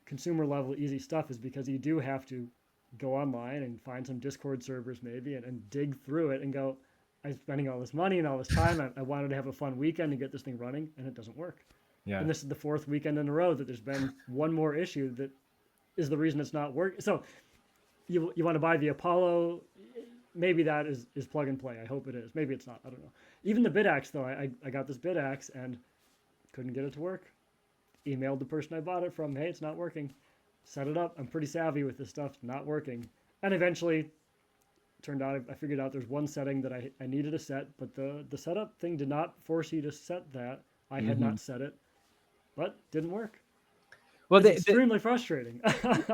consumer level easy stuff is because you do have to go online and find some Discord servers maybe and dig through it and go, I'm spending all this money and all this time. I wanted to have a fun weekend and get this thing running, and it doesn't work. Yeah. And this is the fourth weekend in a row that there's been one more issue that is the reason it's not working. So you want to buy the Apollo, maybe that is plug and play. I hope it is. Maybe it's not. I don't know. Even the BitAxe though, I got this BitAxe and couldn't get it to work. Emailed the person I bought it from, hey, it's not working. Set it up. I'm pretty savvy with this stuff. Not working. And eventually turned out I figured out there's one setting that I needed to set, but the setup thing did not force you to set that. I had not set it, but didn't work. Well, It's extremely frustrating.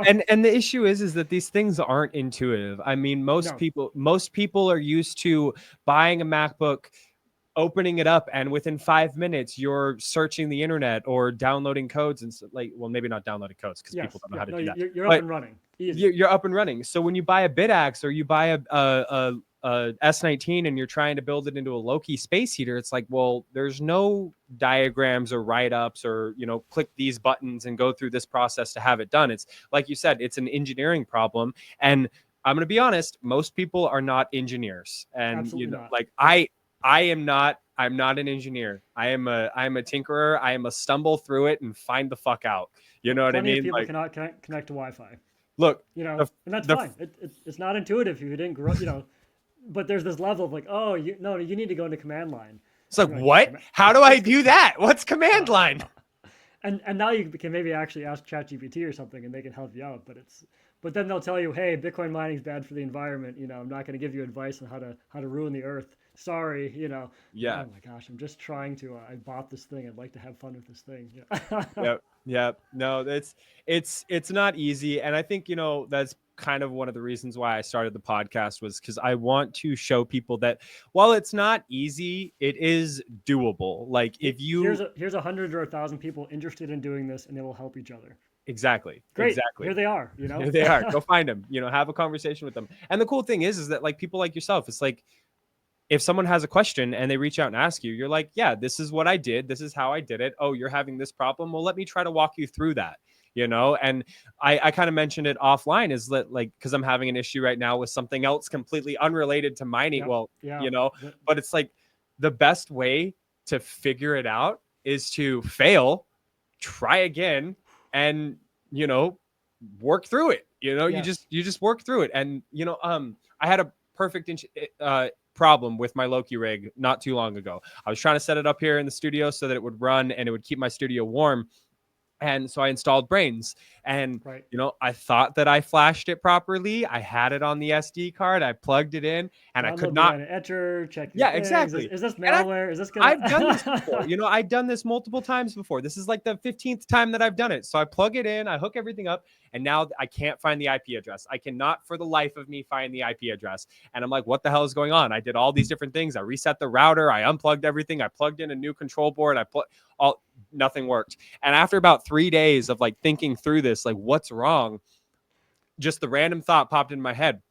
and the issue is that these things aren't intuitive. I mean, most people are used to buying a MacBook, opening it up, and within 5 minutes you're searching the internet or downloading codes and like, well, maybe not downloading codes because people don't know how to do that. You're up and running. Easy. You're up and running. So when you buy a BitAxe or you buy a S19 and you're trying to build it into a Loki space heater, it's like, well, there's no diagrams or write-ups or, click these buttons and go through this process to have it done. It's like you said, it's an engineering problem. And I'm going to be honest, most people are not engineers. And, Absolutely not. like I'm not an engineer. I'm a tinkerer. I am a stumble through it and find the fuck out. You know what I mean? People cannot connect to Wi-Fi. Look, and that's fine. It's not intuitive if you didn't grow, but there's this level of like, oh, you need to go into command line. It's like, what? How do I do that? What's command line? And now you can maybe actually ask ChatGPT or something and they can help you out. But then they'll tell you, hey, Bitcoin mining is bad for the environment. I'm not going to give you advice on how to ruin the earth. Sorry, Yeah. Oh my gosh, I'm just trying to. I bought this thing. I'd like to have fun with this thing. Yep. No, it's not easy, and I think that's kind of one of the reasons why I started the podcast was because I want to show people that while it's not easy, it is doable. Like if you here's 100 or 1,000 people interested in doing this, and they will help each other. Exactly. Great. Exactly. Here they are. Here they are. Go find them. Have a conversation with them. And the cool thing is that like people like yourself, it's like, if someone has a question and they reach out and ask you, you're like, yeah, this is what I did. This is how I did it. Oh, you're having this problem. Well, let me try to walk you through that, and I kind of mentioned it offline is that like, cause I'm having an issue right now with something else completely unrelated to mining. Yep. Well, Yeah. But it's like the best way to figure it out is to fail, try again, and, work through it. Yes. You just work through it. And, I had a perfect problem with my Loki rig not too long ago. I was trying to set it up here in the studio so that it would run and it would keep my studio warm. And so I installed Brains and, Right. I thought that I flashed it properly. I had it on the SD card. I plugged it in and I could not. Etcher, check. Yeah, exactly. Is this malware? Is this good? I've done this before. I've done this multiple times before. This is like the 15th time that I've done it. So I plug it in, I hook everything up, and now I can't find the IP address. I cannot for the life of me find the IP address. And I'm like, what the hell is going on? I did all these different things. I reset the router. I unplugged everything. I plugged in a new control board. Nothing worked. And after about 3 days of like thinking through this, like what's wrong? Just the random thought popped in my head.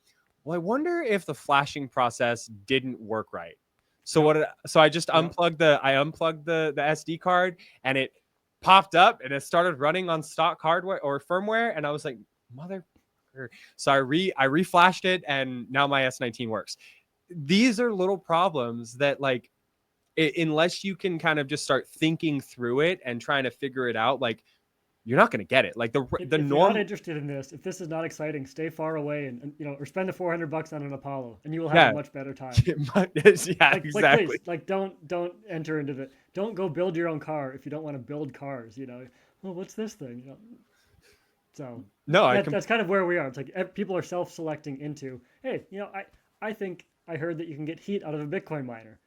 Well, I wonder if the flashing process didn't work right. So I just unplugged the SD card and it popped up and it started running on stock hardware or firmware. And I was like, mother. So I reflashed it and now my S19 works. These are little problems that like, unless you can kind of just start thinking through it and trying to figure it out, like you're not going to get it. Like if you're not interested in this, if this is not exciting, stay far away and or spend the $400 on an Apollo and you will have a much better time. Exactly. Like don't enter into don't go build your own car if you don't want to build cars, well, what's this thing? So no, that's kind of where we are. It's like people are self-selecting into, hey, I think I heard that you can get heat out of a Bitcoin miner.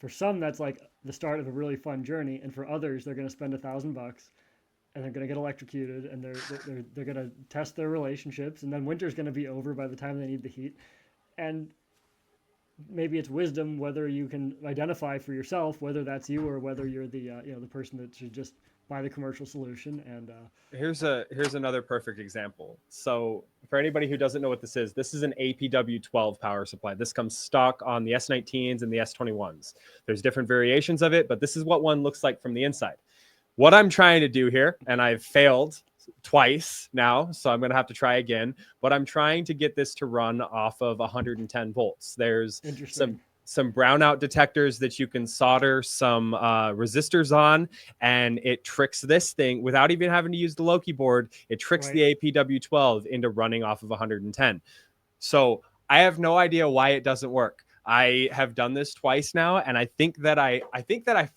For some, that's like the start of a really fun journey, and for others, they're going to spend $1,000 and they're going to get electrocuted, and they're going to test their relationships, and then winter's going to be over by the time they need the heat, and maybe it's wisdom whether you can identify for yourself whether that's you or whether you're the the person that should just buy the commercial solution. And here's another perfect example. So for anybody who doesn't know what this is an APW12 power supply. This comes stock on the S19s and the S21s. There's different variations of it, but this is what one looks like from the inside. What I'm trying to do here, and I've failed twice now, so I'm going to have to try again. But I'm trying to get this to run off of 110 volts. There's Interesting. some brownout detectors that you can solder some resistors on, and it tricks this thing without even having to use the Loki board. It tricks Right. the APW12 into running off of 110. So I have no idea why it doesn't work. I have done this twice now, and I think that I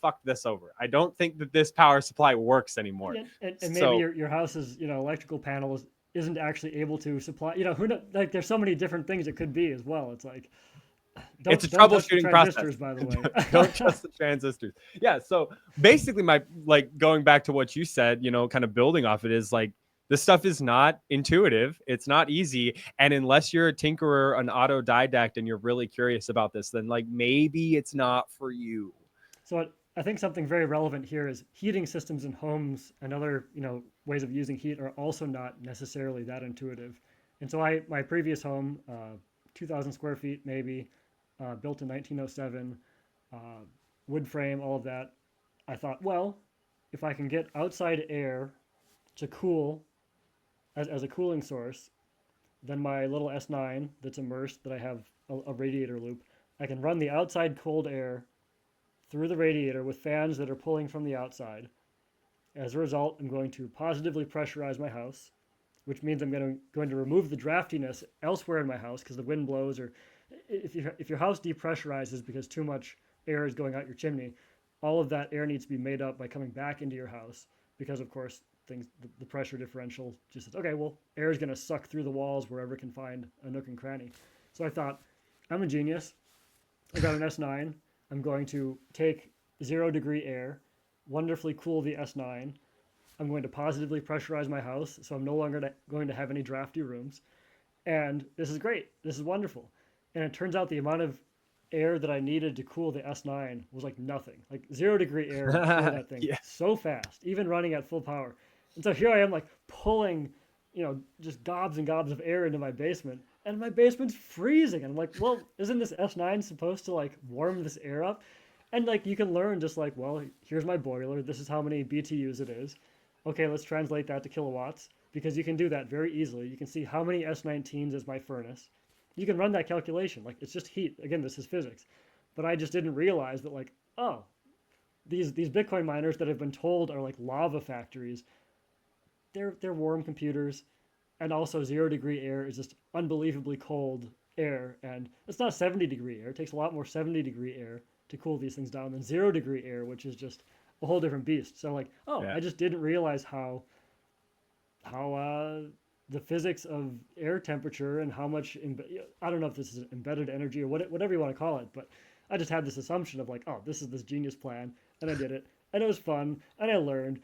fucked this over. I don't think that this power supply works anymore. Yeah, and maybe So your house's electrical panel isn't actually able to supply. Who like there's so many different things it could be as well. It's like it's a don't touch the troubleshooting process. transistors, by the way. Don't trust the transistors. Yeah. So basically, my going back to what you said, kind of building off it is like this stuff is not intuitive. It's not easy, and unless you're a tinkerer, an autodidact, and you're really curious about this, then like maybe it's not for you. So I think something very relevant here is heating systems in homes and other ways of using heat are also not necessarily that intuitive. And so my previous home, 2,000 square feet maybe, built in 1907, wood frame, all of that. I thought, well, if I can get outside air to cool as a cooling source, then my little S9 that's immersed, that I have a radiator loop, I can run the outside cold air through the radiator with fans that are pulling from the outside. As a result, I'm going to positively pressurize my house, which means I'm going to remove the draftiness elsewhere in my house because the wind blows, or if your house depressurizes because too much air is going out your chimney, all of that air needs to be made up by coming back into your house because, of course, the pressure differential just says, okay, well, air is going to suck through the walls wherever it can find a nook and cranny. So I thought, I'm a genius. I got an S9. I'm going to take 0-degree air, wonderfully cool the S9. I'm going to positively pressurize my house, so I'm no longer going to have any drafty rooms. And this is great. This is wonderful. And it turns out the amount of air that I needed to cool the S9 was like nothing. Like 0-degree air would cool that thing Yeah. so fast, even running at full power. And so here I am, like pulling, just gobs and gobs of air into my basement, and my basement's freezing. And I'm like, well, isn't this S9 supposed to like warm this air up? And like you can learn just like, well, here's my boiler. This is how many BTUs it is. Okay, let's translate that to kilowatts, because you can do that very easily. You can see how many S19s is my furnace. You can run that calculation. Like it's just heat. Again, this is physics. But I just didn't realize that like, oh, these Bitcoin miners that have been told are like lava factories, they're warm computers, and also 0-degree air is just unbelievably cold air, and it's not 70-degree air. It takes a lot more 70-degree air to cool these things down than 0-degree air, which is just a whole different beast. So like, oh, Yeah. I just didn't realize how the physics of air temperature and how much I don't know if this is embedded energy or whatever you want to call it, but I just had this assumption of like, oh, this is this genius plan, and I did it, and it was fun, and I learned.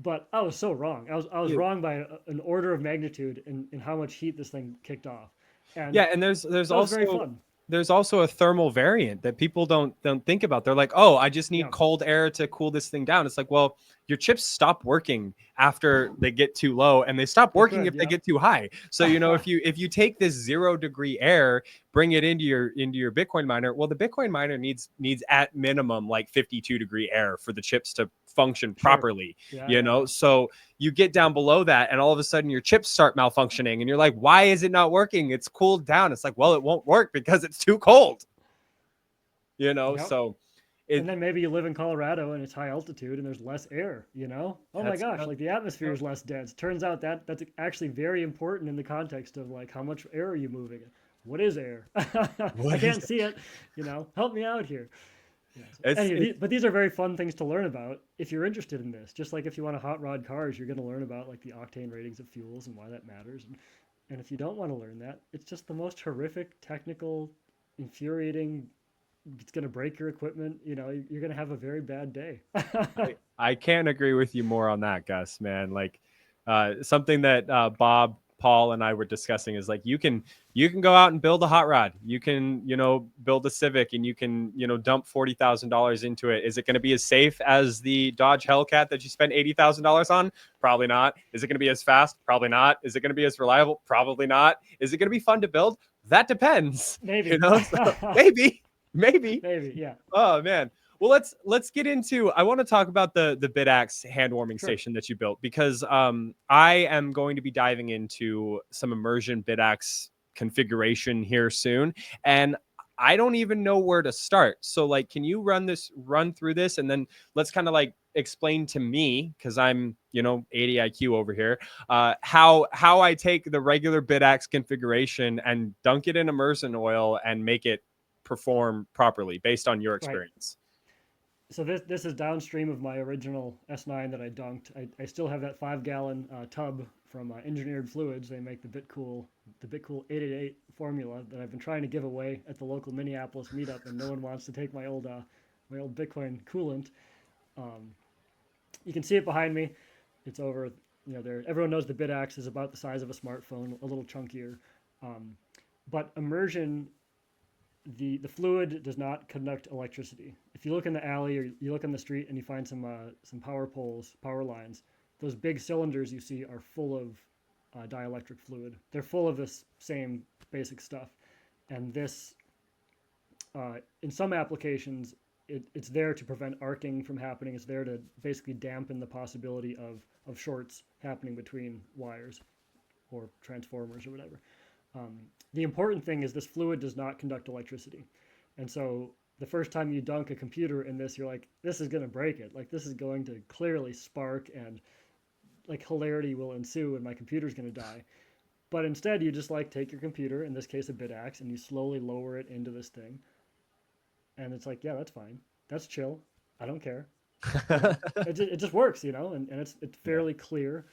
But I was so wrong. I was wrong by an order of magnitude in how much heat this thing kicked off. And Yeah, and there's that was very fun. there's also a thermal variant that people don't think about. They're like, oh, I just need Yeah. cold air to cool this thing down. It's like, well, your chips stop working after they get too low, and they stop working if they yeah. get too high. So if you take this 0-degree air, bring it into your Bitcoin miner, well, the Bitcoin miner needs at minimum like 52-degree air for the chips to function properly. Yeah. So you get down below that, and all of a sudden your chips start malfunctioning, and you're like, why is it not working? It's cooled down. It's like, well, it won't work because it's too cold. Yep. So and then maybe you live in Colorado and it's high altitude and there's less air, Oh my gosh, like the atmosphere is less dense. Turns out that's actually very important in the context of like how much air are you moving? What is air? I can't see it, help me out here. Yeah, so anyway, but these are very fun things to learn about if you're interested in this. Just like if you want to hot rod cars, you're going to learn about like the octane ratings of fuels and why that matters. And if you don't want to learn that, it's just the most horrific, technical, infuriating. It's going to break your equipment. You're going to have a very bad day. I can't agree with you more on that, Gus, man. Like something that Bob, Paul, and I were discussing is like you can go out and build a hot rod. You can build a Civic, and you can dump $40,000 into it. Is it going to be as safe as the Dodge Hellcat that you spent $80,000 on? Probably not. Is it going to be as fast? Probably not. Is it going to be as reliable? Probably not. Is it going to be fun to build? That depends. Maybe. So maybe. Maybe, yeah. Oh man. Well, let's get into. I want to talk about the BitAxe hand warming Sure. station that you built because I am going to be diving into some immersion BitAxe configuration here soon, and I don't even know where to start. So, like, can you run through this, and then let's kind of like explain to me, because I'm 80 IQ over here, how I take the regular BitAxe configuration and dunk it in immersion oil and make it perform properly based on your Right. experience. So this is downstream of my original S9 that I dunked. I still have that 5-gallon tub from Engineered Fluids. They make the BitCool 888 formula that I've been trying to give away at the local Minneapolis meetup, and no one wants to take my old Bitcoin coolant. Um, you can see it behind me. It's over, there. Everyone knows the BitAxe is about the size of a smartphone, a little chunkier. Um, but immersion, the fluid does not conduct electricity. If you look in the alley or you look on the street and you find some power poles, power lines, those big cylinders you see are full of dielectric fluid. They're full of this same basic stuff, and this, in some applications, it's there to prevent arcing from happening. It's there to basically dampen the possibility of shorts happening between wires or transformers or whatever. The important thing is this fluid does not conduct electricity. And so the first time you dunk a computer in this, you're like, this is going to break it. Like, this is going to clearly spark and like hilarity will ensue and my computer's going to die. But instead, you just like take your computer, in this case a BitAxe, and you slowly lower it into this thing. And it's like, yeah, that's fine. That's chill. I don't care. It just works, and it's Yeah. fairly clear.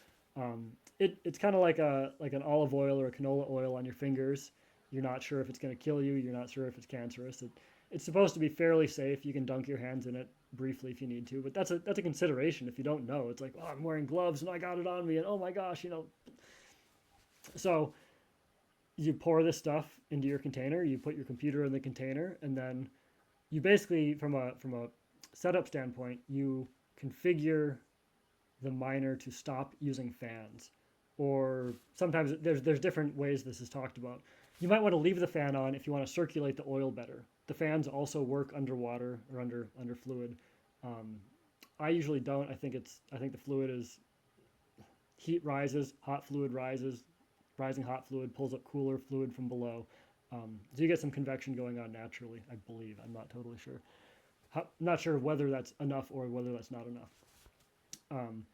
It's kind of like an olive oil or a canola oil on your fingers. You're not sure if it's going to kill you. You're not sure if it's cancerous. It's supposed to be fairly safe. You can dunk your hands in it briefly if you need to, but that's a consideration if you don't know. It's like, oh, I'm wearing gloves and I got it on me, and oh my gosh. So you pour this stuff into your container. You put your computer in the container, and then you basically, from a setup standpoint, you configure the miner to stop using fans. Or sometimes there's different ways this is talked about. You might want to leave the fan on if you want to circulate the oil better. The fans also work underwater or under fluid. Um, I usually don't. I think the fluid is heat rises, hot fluid rises, rising hot fluid pulls up cooler fluid from below. So you get some convection going on naturally, I believe. I'm not totally sure. Not sure whether that's enough or whether that's not enough. Um,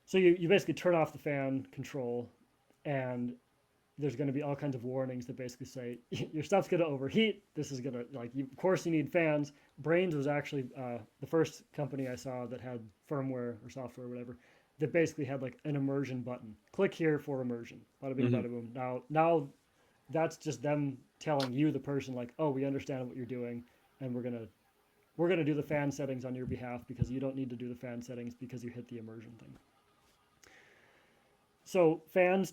so you basically turn off the fan control, and there's going to be all kinds of warnings that basically say your stuff's going to overheat. This is going to, of course, you need fans. Brains was actually the first company I saw that had firmware or software or whatever that basically had like an immersion button. Click here for immersion. Bada bing, Mhm. bada boom. Now that's just them telling you, the person, like, oh, we understand what you're doing, and we're gonna do the fan settings on your behalf because you don't need to do the fan settings because you hit the immersion thing. So fans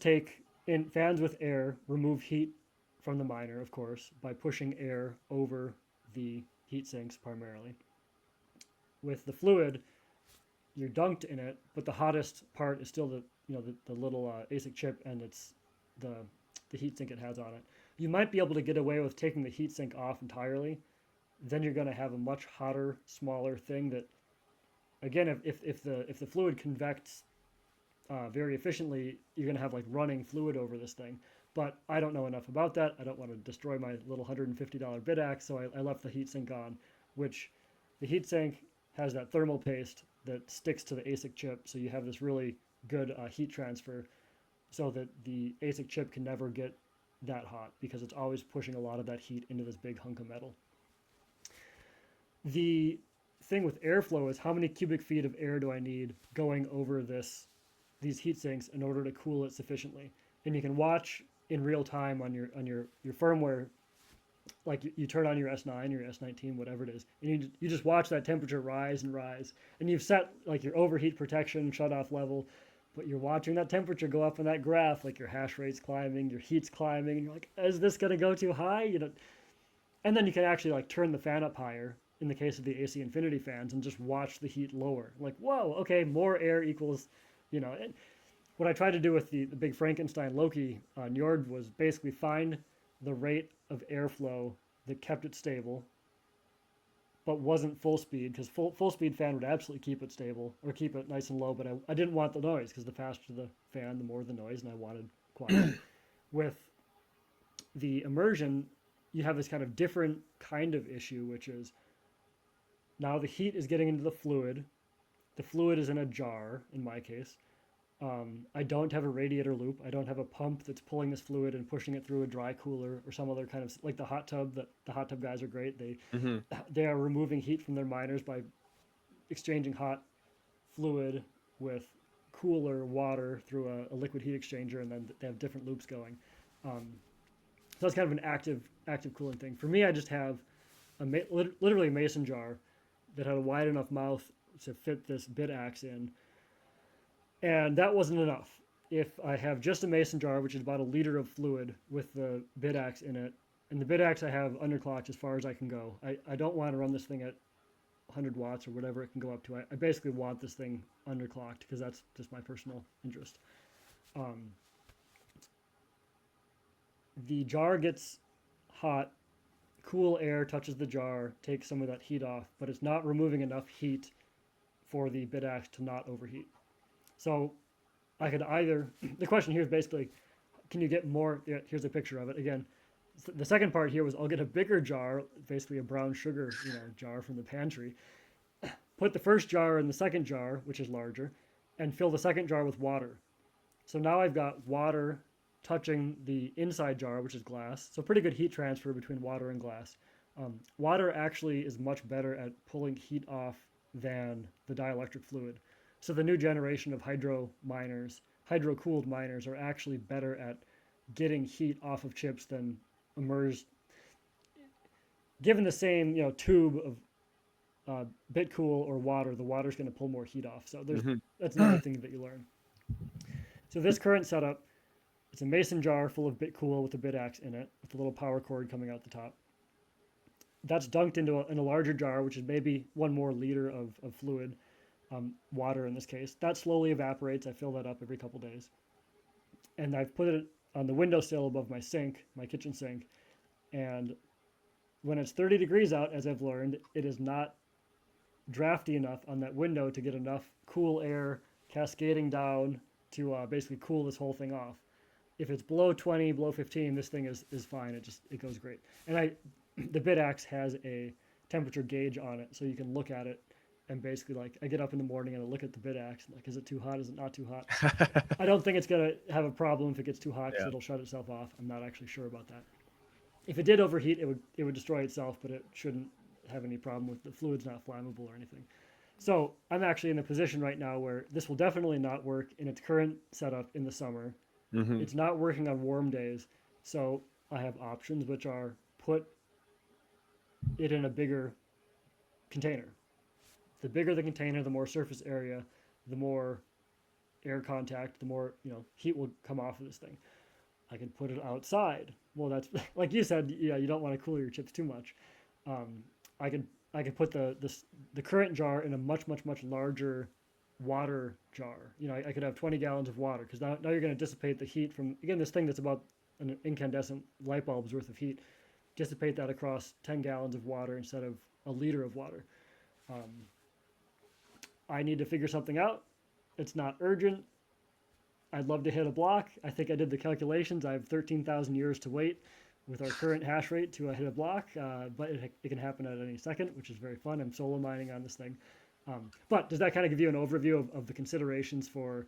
with air remove heat from the miner, of course, by pushing air over the heat sinks primarily. With the fluid, you're dunked in it, but the hottest part is still the little ASIC chip, and it's the heat sink it has on it. You might be able to get away with taking the heat sink off entirely. Then you're going to have a much hotter, smaller thing that, again, if the fluid convects very efficiently, you're going to have like running fluid over this thing. But I don't know enough about that. I don't want to destroy my little $150 BitAxe, so I left the heatsink on, which the heatsink has that thermal paste that sticks to the ASIC chip, so you have this really good heat transfer so that the ASIC chip can never get that hot because it's always pushing a lot of that heat into this big hunk of metal. The thing with airflow is how many cubic feet of air do I need going over these heat sinks in order to cool it sufficiently. And you can watch in real time on your firmware, like you turn on your S9, your S19, whatever it is, and you just watch that temperature rise and rise. And you've set like your overheat protection shutoff level, but you're watching that temperature go up in that graph, like your hash rate's climbing, your heat's climbing, and you're like, is this gonna go too high? And then you can actually like turn the fan up higher in the case of the AC Infinity fans and just watch the heat lower. Like, whoa, okay, more air equals, and what I tried to do with the big Frankenstein Loki Njord was basically find the rate of airflow that kept it stable, but wasn't full speed, because full speed fan would absolutely keep it stable or keep it nice and low, but I didn't want the noise, because the faster the fan, the more the noise, and I wanted quiet. With the immersion, you have this kind of different kind of issue, which is now the heat is getting into the fluid. The fluid is in a jar, in my case. I don't have a radiator loop. I don't have a pump that's pulling this fluid and pushing it through a dry cooler or some other kind of, like the hot tub. That the hot tub guys are great. Mm-hmm. They are removing heat from their miners by exchanging hot fluid with cooler water through a liquid heat exchanger, and then they have different loops going. So it's kind of an active cooling thing. For me, I just have literally a mason jar that had a wide enough mouth to fit this BitAxe in, and that wasn't enough. If I have just a mason jar, which is about a liter of fluid with the BitAxe in it, and the BitAxe I have underclocked as far as I can go. I don't want to run this thing at 100 watts or whatever it can go up to. I basically want this thing underclocked, because that's just my personal interest. The jar gets hot, cool air touches the jar, takes some of that heat off, but it's not removing enough heat for the BitAxe to not overheat. So I could either, the question here is basically, can you get more? Yeah, here's a picture of it again. The second part here was I'll get a bigger jar, basically a brown sugar jar from the pantry, put the first jar in the second jar, which is larger, and fill the second jar with water. So now I've got water touching the inside jar, which is glass. So pretty good heat transfer between water and glass. Water actually is much better at pulling heat off than the dielectric fluid. So the new generation of hydro-cooled miners are actually better at getting heat off of chips than immersed. Given the same tube of BitCool or water, the water's going to pull more heat off. So that's another thing that you learn. So this current setup, it's a mason jar full of BitCool with a BitAxe in it, with a little power cord coming out the top. That's dunked in a larger jar, which is maybe 1 more liter of fluid, water in this case. That slowly evaporates. I fill that up every couple days. And I've put it on the windowsill above my sink, my kitchen sink. And when it's 30 degrees out, as I've learned, it is not drafty enough on that window to get enough cool air cascading down to basically cool this whole thing off. If it's below 20, below 15, this thing is fine. It goes great. And the BitAxe has a temperature gauge on it, so you can look at it and basically, like, I get up in the morning and I look at the BitAxe, like, is it too hot? Is it not too hot? I don't think it's gonna have a problem if it gets too hot, because it'll shut itself off. I'm not actually sure about that. If it did overheat, it would destroy itself, but it shouldn't have any problem with the fluid's not flammable or anything. So I'm actually in a position right now where this will definitely not work in its current setup in the summer. Mm-hmm. It's not working on warm days, so I have options, which are put it in a bigger container. The bigger the container, the more surface area, the more air contact, the more heat will come off of this thing. I can put it outside. Well, that's like you said. Yeah, you don't want to cool your chips too much. I could put the current jar in a much larger water jar. I could have 20 gallons of water, because now you're going to dissipate the heat from, again, this thing that's about an incandescent light bulb's worth of heat. Dissipate that across 10 gallons of water instead of a liter of water. I need to figure something out. It's not urgent. I'd love to hit a block. I think I did the calculations. I have 13,000 years to wait with our current hash rate to hit a block, but it can happen at any second, which is very fun. I'm solo mining on this thing. But does that kind of give you an overview of the considerations for,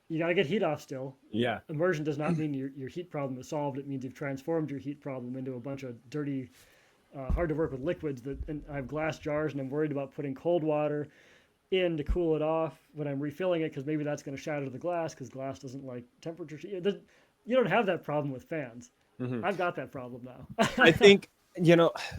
you got to get heat off still. Yeah. Immersion does not mean your heat problem is solved. It means you've transformed your heat problem into a bunch of dirty, hard to work with liquids. And I have glass jars, and I'm worried about putting cold water in to cool it off when I'm refilling it, because maybe that's going to shatter the glass, because glass doesn't like temperature. You don't have that problem with fans. Mm-hmm. I've got that problem now. I think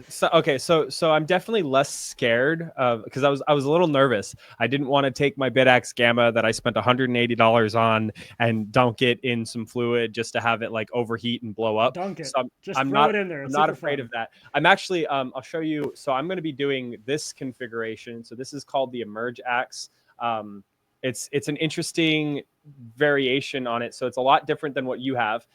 so I'm definitely less scared because I was a little nervous. I didn't want to take my BitAxe Gamma that I spent $180 on and dunk it in some fluid just to have it like overheat and blow up. Dunk it. So Just throw it in there. I'm not afraid of that. I'm actually I'll show you. So I'm going to be doing this configuration. So this is called the BitAxe. It's an interesting variation on it. So it's a lot different than what you have.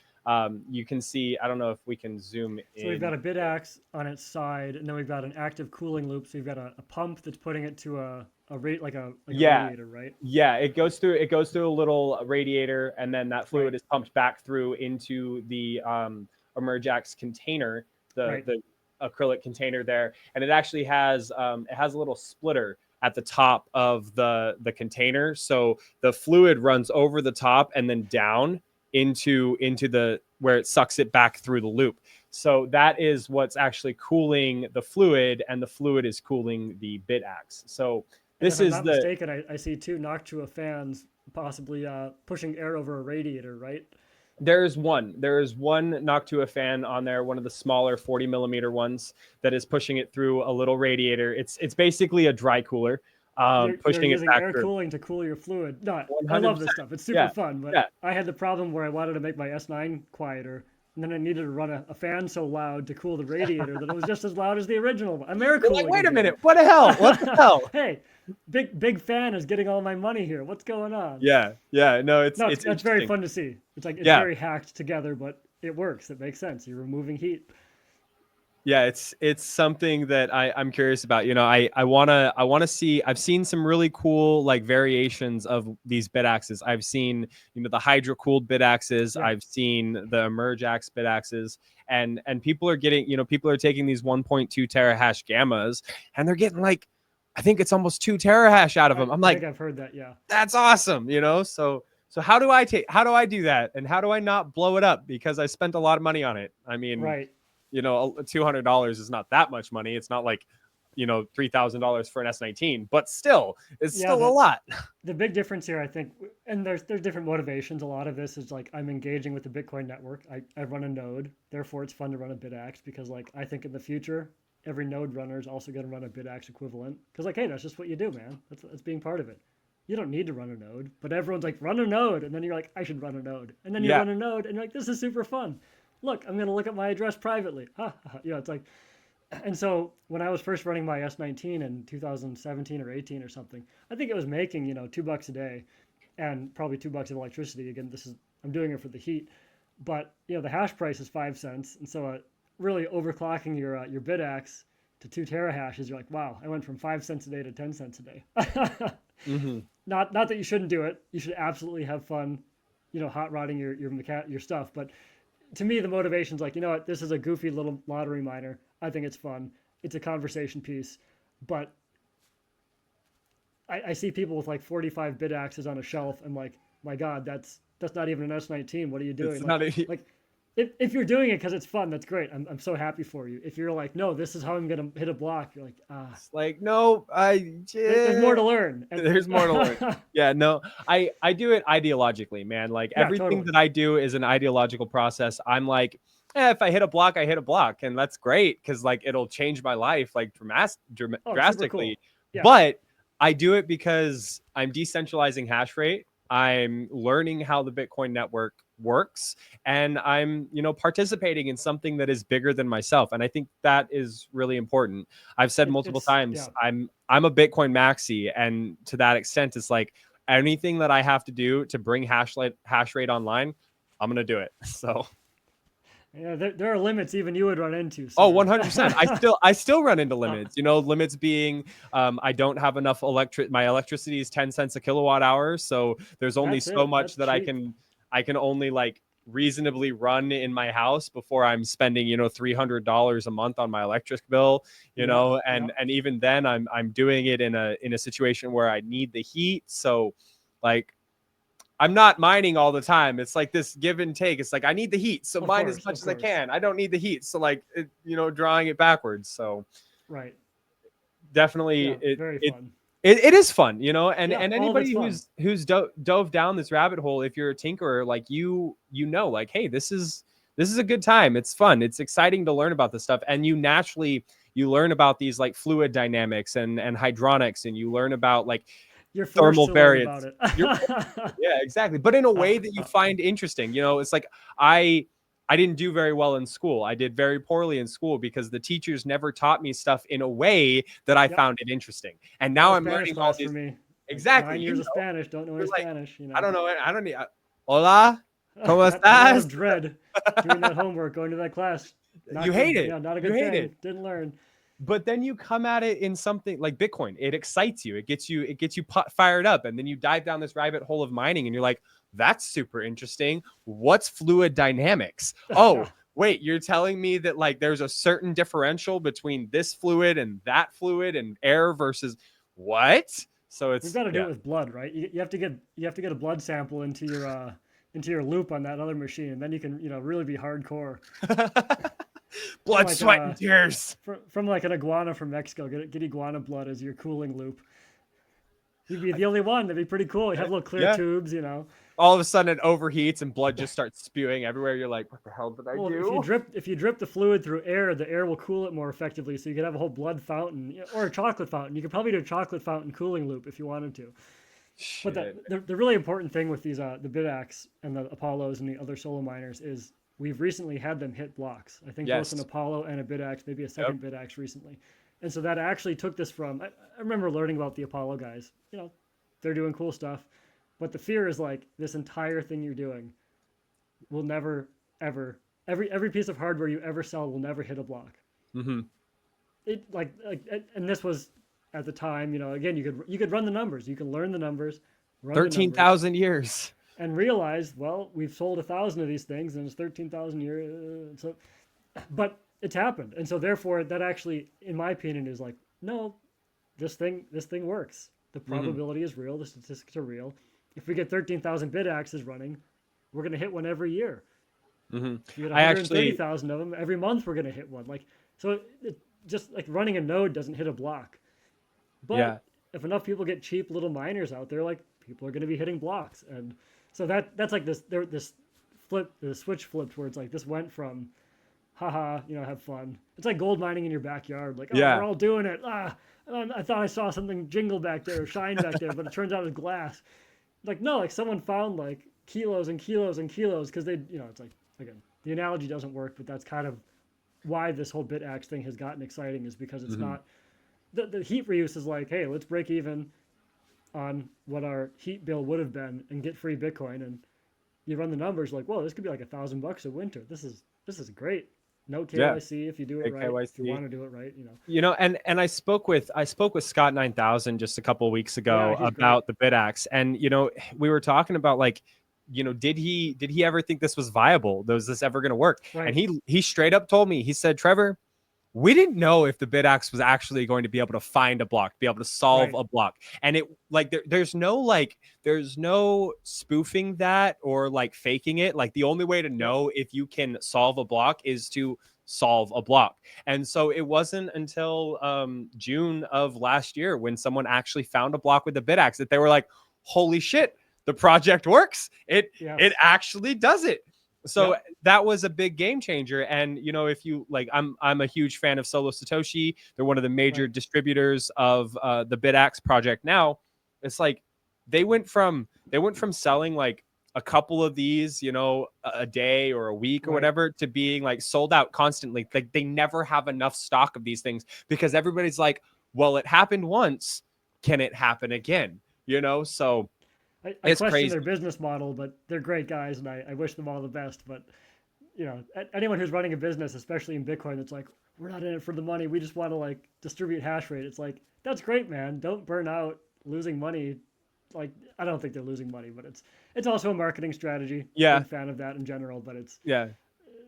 You can see, I don't know if we can zoom So we've got in. a BitAxe on its side, and then we've got an active cooling loop. So you've got a pump that's putting it to a rate like a Yeah, radiator, right? yeah, it goes through a little radiator, and then that fluid Right, is pumped back through into the Emergax container, right. the acrylic container there, and it has a little splitter at the top of the container, so the fluid runs over the top and then down into the where it sucks it back through the loop. So that is what's actually cooling the fluid, and the fluid is cooling the BitAxe. So And this if I'm is not the mistaken, I see two Noctua fans possibly pushing air over a radiator, right? there is one Noctua fan on there, one of the smaller 40 millimeter ones that is pushing it through a little radiator. It's basically a dry cooler, You're pushing it using back air through. cooling to cool your fluid. No, I love this 100%. stuff. It's super Yeah, fun, but yeah. I had the problem where I wanted to make my S9 quieter, and then I needed to run a fan so loud to cool the radiator that it was just as loud as the original one. I'm air You're like, cooling wait a again. minute, what the hell? What the hell? Hey, big fan is getting all my money here. What's going on? Yeah, yeah. No, No, it's that's very interesting. fun to see. It's like it's Yeah, very hacked together, but it works. It makes sense. You're removing heat. yeah, it's something that I'm curious about. You know, I wanna see. I've seen some really cool like variations of these bit axes. I've seen, you know, the hydro cooled bit axes. Yeah, I've seen the Emergax bit axes, and people are getting, you know, people are taking these 1.2 terahash gammas, and they're getting like, I think it's almost 2 terahash out of them. I'm I think like, I've heard that. Yeah, that's awesome, you know. So how do I do that, and how do I not blow it up because I spent a lot of money on it? I mean, right. you know, $200 is not that much money. It's not like, you know, $3,000 for an S19, but still, it's Yeah, still a lot. the big difference here, I think, and there's different motivations. A lot of this is like I'm engaging with the Bitcoin network. I run a node, therefore it's fun to run a BitAxe because like I think in the future every node runner is also going to run a BitAxe equivalent because like hey, that's just what you do, man. That's being part of it. You don't need to run a node, but everyone's like run a node, and then you're like I should run a node, and then you Yeah. run a node, and you're like this is super fun. Look, I'm going to look at my address privately. You know, it's like and so when I was first running my S19 in 2017 or 18 or something, I think it was making, you know, $2 a day and probably $2 of electricity. Again, I'm doing it for the heat, but you know, the hash price is 5 cents. And so really overclocking your BitAxe to 2 terahashes, you're like, wow, I went from 5 cents a day to 10 cents a day. Mm-hmm. Not that you shouldn't do it. You should absolutely have fun, you know, hot rodding your stuff. But to me, the motivation's like, you know what, this is a goofy little lottery miner. I think it's fun. It's a conversation piece, but I see people with like 45 bit axes on a shelf. I'm like, my God, that's not even an S19. What are you It's doing? not a, Like if you're doing it because it's fun, that's great. I'm so happy for you. If you're like, no, this is how I'm gonna hit a block, you're like, it's like, no, there's more to learn. there's more to learn. Yeah, no, I do it ideologically, man. Like Yeah, everything totally. that I do is an ideological process. I'm like, if I hit a block, I hit a block, and that's great because like it'll change my life like Oh, super drastically. cool. Yeah, But I do it because I'm decentralizing hash rate. I'm learning how the Bitcoin network works, and I'm, you know, participating in something that is bigger than myself. And I think that is really important. I've said multiple it's times, yeah. I'm a Bitcoin maxi, and to that extent, it's like anything that I have to do to bring hash rate online, I'm gonna do it. So Yeah, there are limits even you would run into, oh, sir. 100%. I still run into limits. You know, limits being I don't have enough my electricity is 10 cents a kilowatt hour, so there's only That's so it. much That's that cheap. I can only like reasonably run in my house before I'm spending, you know, $300 a month on my electric bill, you Yep. know, Yep. and even then I'm doing it in a situation where I need the heat, so like I'm not mining all the time. It's like this give and take. It's like I need the heat, so Of mine as course. much Of as I course. can. I don't need the heat, so like you know, drawing it backwards. So Right. definitely Yeah. Very fun. it is fun, you know. Yeah. And All of it's anybody fun. who's dove down this rabbit hole, if you're a tinkerer, like you know, like hey, this is a good time. It's fun. It's exciting to learn about this stuff, and you learn about these like fluid dynamics and hydronics, and you learn about like You're forced thermal to learn about variance. it. You're yeah, exactly. But in a way that you find interesting. You know, it's like I didn't do very well in school. I did very poorly in school because the teachers never taught me stuff in a way that I Yep. found it interesting. And That now was I'm Spanish learning all class for these me. Like exactly. 9 years You of know, Spanish. Don't know you're any like Spanish. You I know. don't know. I don't need. Hola, cómo A lot estás? of dread. doing that homework, going to that class. You Not hate good. it. Yeah, not a You good hate thing. it. Didn't learn. But then you come at it in something like Bitcoin. It excites you. It gets you fired up, and then you dive down this rabbit hole of mining, and you're like, "That's super interesting. What's fluid dynamics? Yeah, Oh, wait, you're telling me that like there's a certain differential between this fluid and air versus what?" So we've it's got to do yeah. it with blood, right? You have to get a blood sample into your loop on that other machine, and then you can really be hardcore from Blood, like sweat, and tears. from like an iguana from Mexico. Get iguana blood as your cooling loop. You'd be the only one. That'd be pretty cool. You have little clear Yeah. tubes. All of a sudden, it overheats and blood just starts spewing everywhere. You're like, "What the hell did I Well, do?" if you drip the fluid through air, the air will cool it more effectively. So you could have a whole blood fountain or a chocolate fountain. You could probably do a chocolate fountain cooling loop if you wanted to. But Shit. the really important thing with these the BitAxe and the Apollos and the other solo miners is we've recently had them hit blocks. I think both an Yes. Apollo and a BitAxe, maybe a Yep. second BitAxe recently. And so that actually took this from. I remember learning about the Apollo guys. They're doing cool stuff, but the fear is like this entire thing you're doing will never ever every piece of hardware you ever sell will never hit a block. Mm-hmm. It and this was at the time. Again, you could run the numbers. You can learn the numbers, run the numbers, 13,000 years. and realize, well, we've sold 1,000 of these things, and it's 13,000 years. So, but it's happened, and so therefore, that actually, in my opinion, is like, no, this thing works. The Mm-hmm. probability is real. The statistics are real. If we get 13,000 bit axes running, we're going to hit one every year. Mm-hmm. If you get I actually, 130,000 of them every month, we're going to hit one. Like so, it just like running a node doesn't hit a block. yeah. But if enough people get cheap little miners out there, like people are going to be hitting blocks, and so that's like this flip, the switch flipped where it's like this went from, haha, have fun. It's like gold mining in your backyard, like, oh, we're Yeah. all doing it. I thought I saw something jingle back there or shine back there, but it turns out it's glass. Like no, like someone found like kilos and kilos and kilos because it's like again the analogy doesn't work, but that's kind of why this whole BitAxe thing has gotten exciting is because it's Mm-hmm. not the heat reuse is like, hey, let's break even on what our heat bill would have been and get free Bitcoin. And you run the numbers like, whoa, this could be like $1,000 a winter. This is great. No Yeah. KYC if you do it Big right. If you KYC. want to do it right. And I spoke with Scott 9000 just a couple of weeks Yeah, ago he's great. about the BitAxe, and we were talking about like, did he ever think this was viable? Was this ever going to work? And Right. he straight up told me, he said, Trevor, we didn't know if the BitAxe was actually going to be able to find a block, be able to solve Right. a block. And it like there's no spoofing that or like faking it. Like the only way to Yep. know if you can solve a block is to solve a block. And so it wasn't until June of last year when someone actually found a block with the BitAxe that they were like, holy shit, the project works. It Yes. it actually does it. So Yep. that was a big game changer. And if you like, I'm a huge fan of Solo Satoshi. They're one of the major Right. distributors of the BitAxe project now. It's like they went from selling like a couple of these, a day or a week or Right. whatever, to being like sold out constantly. Like they never have enough stock of these things because everybody's like, well, it happened once. Can it happen again? So I it's question crazy. their business model, but they're great guys, and I wish them all the best. But anyone who's running a business, especially in Bitcoin, it's like we're not in it for the money. We just want to like distribute hash rate. It's like that's great, man. Don't burn out losing money. Like I don't think they're losing money, but it's also a marketing strategy. Yeah. Big fan of that in general, but Yeah.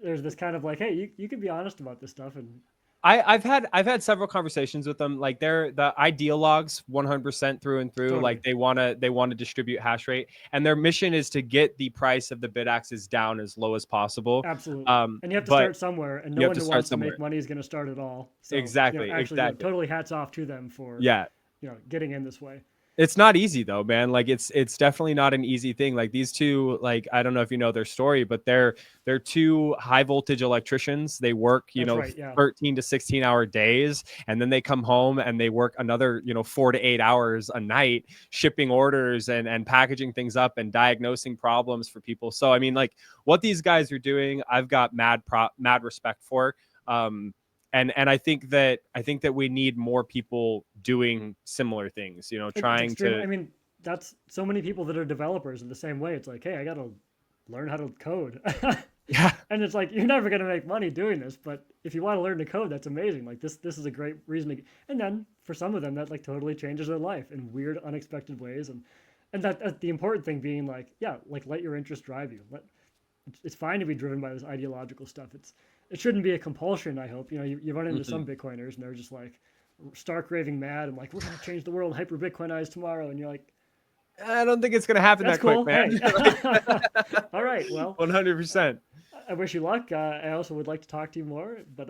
there's this kind of like, hey, you can be honest about this stuff, and I've had several conversations with them. Like they're the ideologues 100% through and through. Like totally, they want to distribute hash rate, and their mission is to get the price of the BitAxes down as low as possible. absolutely. And you have to But start somewhere, and you no have one to who start wants to somewhere. make money is going to start at all. So Exactly, actually, exactly. totally hats off to them for Yeah. getting in this way. It's not easy though, man. Like it's definitely not an easy thing. Like these two, like I don't know if you know their story, but they're two high voltage electricians. They work, That's right. Yeah. 13 to 16-hour days, and then they come home and they work another, 4 to 8 hours a night shipping orders and packaging things up and diagnosing problems for people. So I mean, like what these guys are doing, I've got mad respect for. And I think that we need more people doing similar things, It's trying extremely. to. I mean, that's so many people that are developers in the same way. It's like, hey, I got to learn how to code. Yeah. And it's like, you're never going to make money doing this, but if you want to learn to code, that's amazing. Like this is a great reason to, and then for some of them that like totally changes their life in weird, unexpected ways. And that's the important thing being like, yeah, like let your interest drive you. It's fine to be driven by this ideological stuff. It shouldn't be a compulsion. I hope, you run into some Bitcoiners and they're just like stark raving mad and like, we're going to change the world, hyper Bitcoinize tomorrow. And you're like, I don't think it's going to happen that's that quick, cool. man. Hey. All right. Well, 100%. I wish you luck. I also would like to talk to you more, but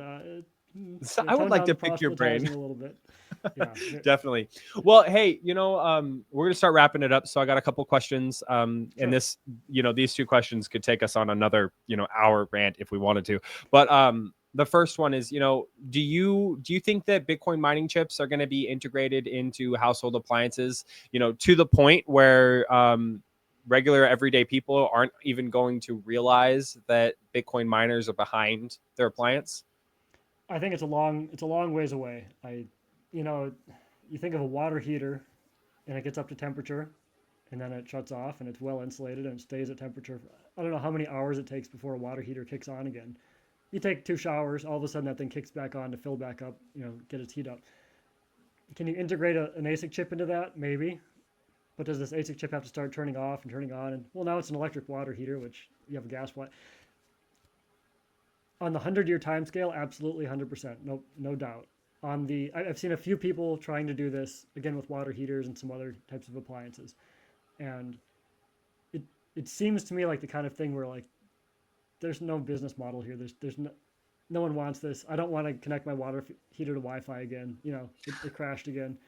So I would tone like down to the pick your brain. proselytizing a little bit. Yeah. Definitely. Well, hey, we're going to start wrapping it up. So I got a couple questions. Sure. And this, these two questions could take us on another, hour rant if we wanted to. But the first one is, do you think that Bitcoin mining chips are going to be integrated into household appliances, to the point where regular everyday people aren't even going to realize that Bitcoin miners are behind their appliance? I think it's a long ways away. You think of a water heater, and it gets up to temperature, and then it shuts off, and it's well insulated, and it stays at temperature. I don't know how many hours it takes before a water heater kicks on again. You take 2 showers, all of a sudden that thing kicks back on to fill back up, get its heat up. Can you integrate an ASIC chip into that? Maybe. But does this ASIC chip have to start turning off and turning on? And well, now it's an electric water heater, which you have a gas watt. On the 100-year time scale, absolutely 100%, no doubt. I've seen a few people trying to do this again with water heaters and some other types of appliances, and it seems to me like the kind of thing where like there's no business model here. There's no one wants this. I don't want to connect my water heater to Wi-Fi again. It crashed again.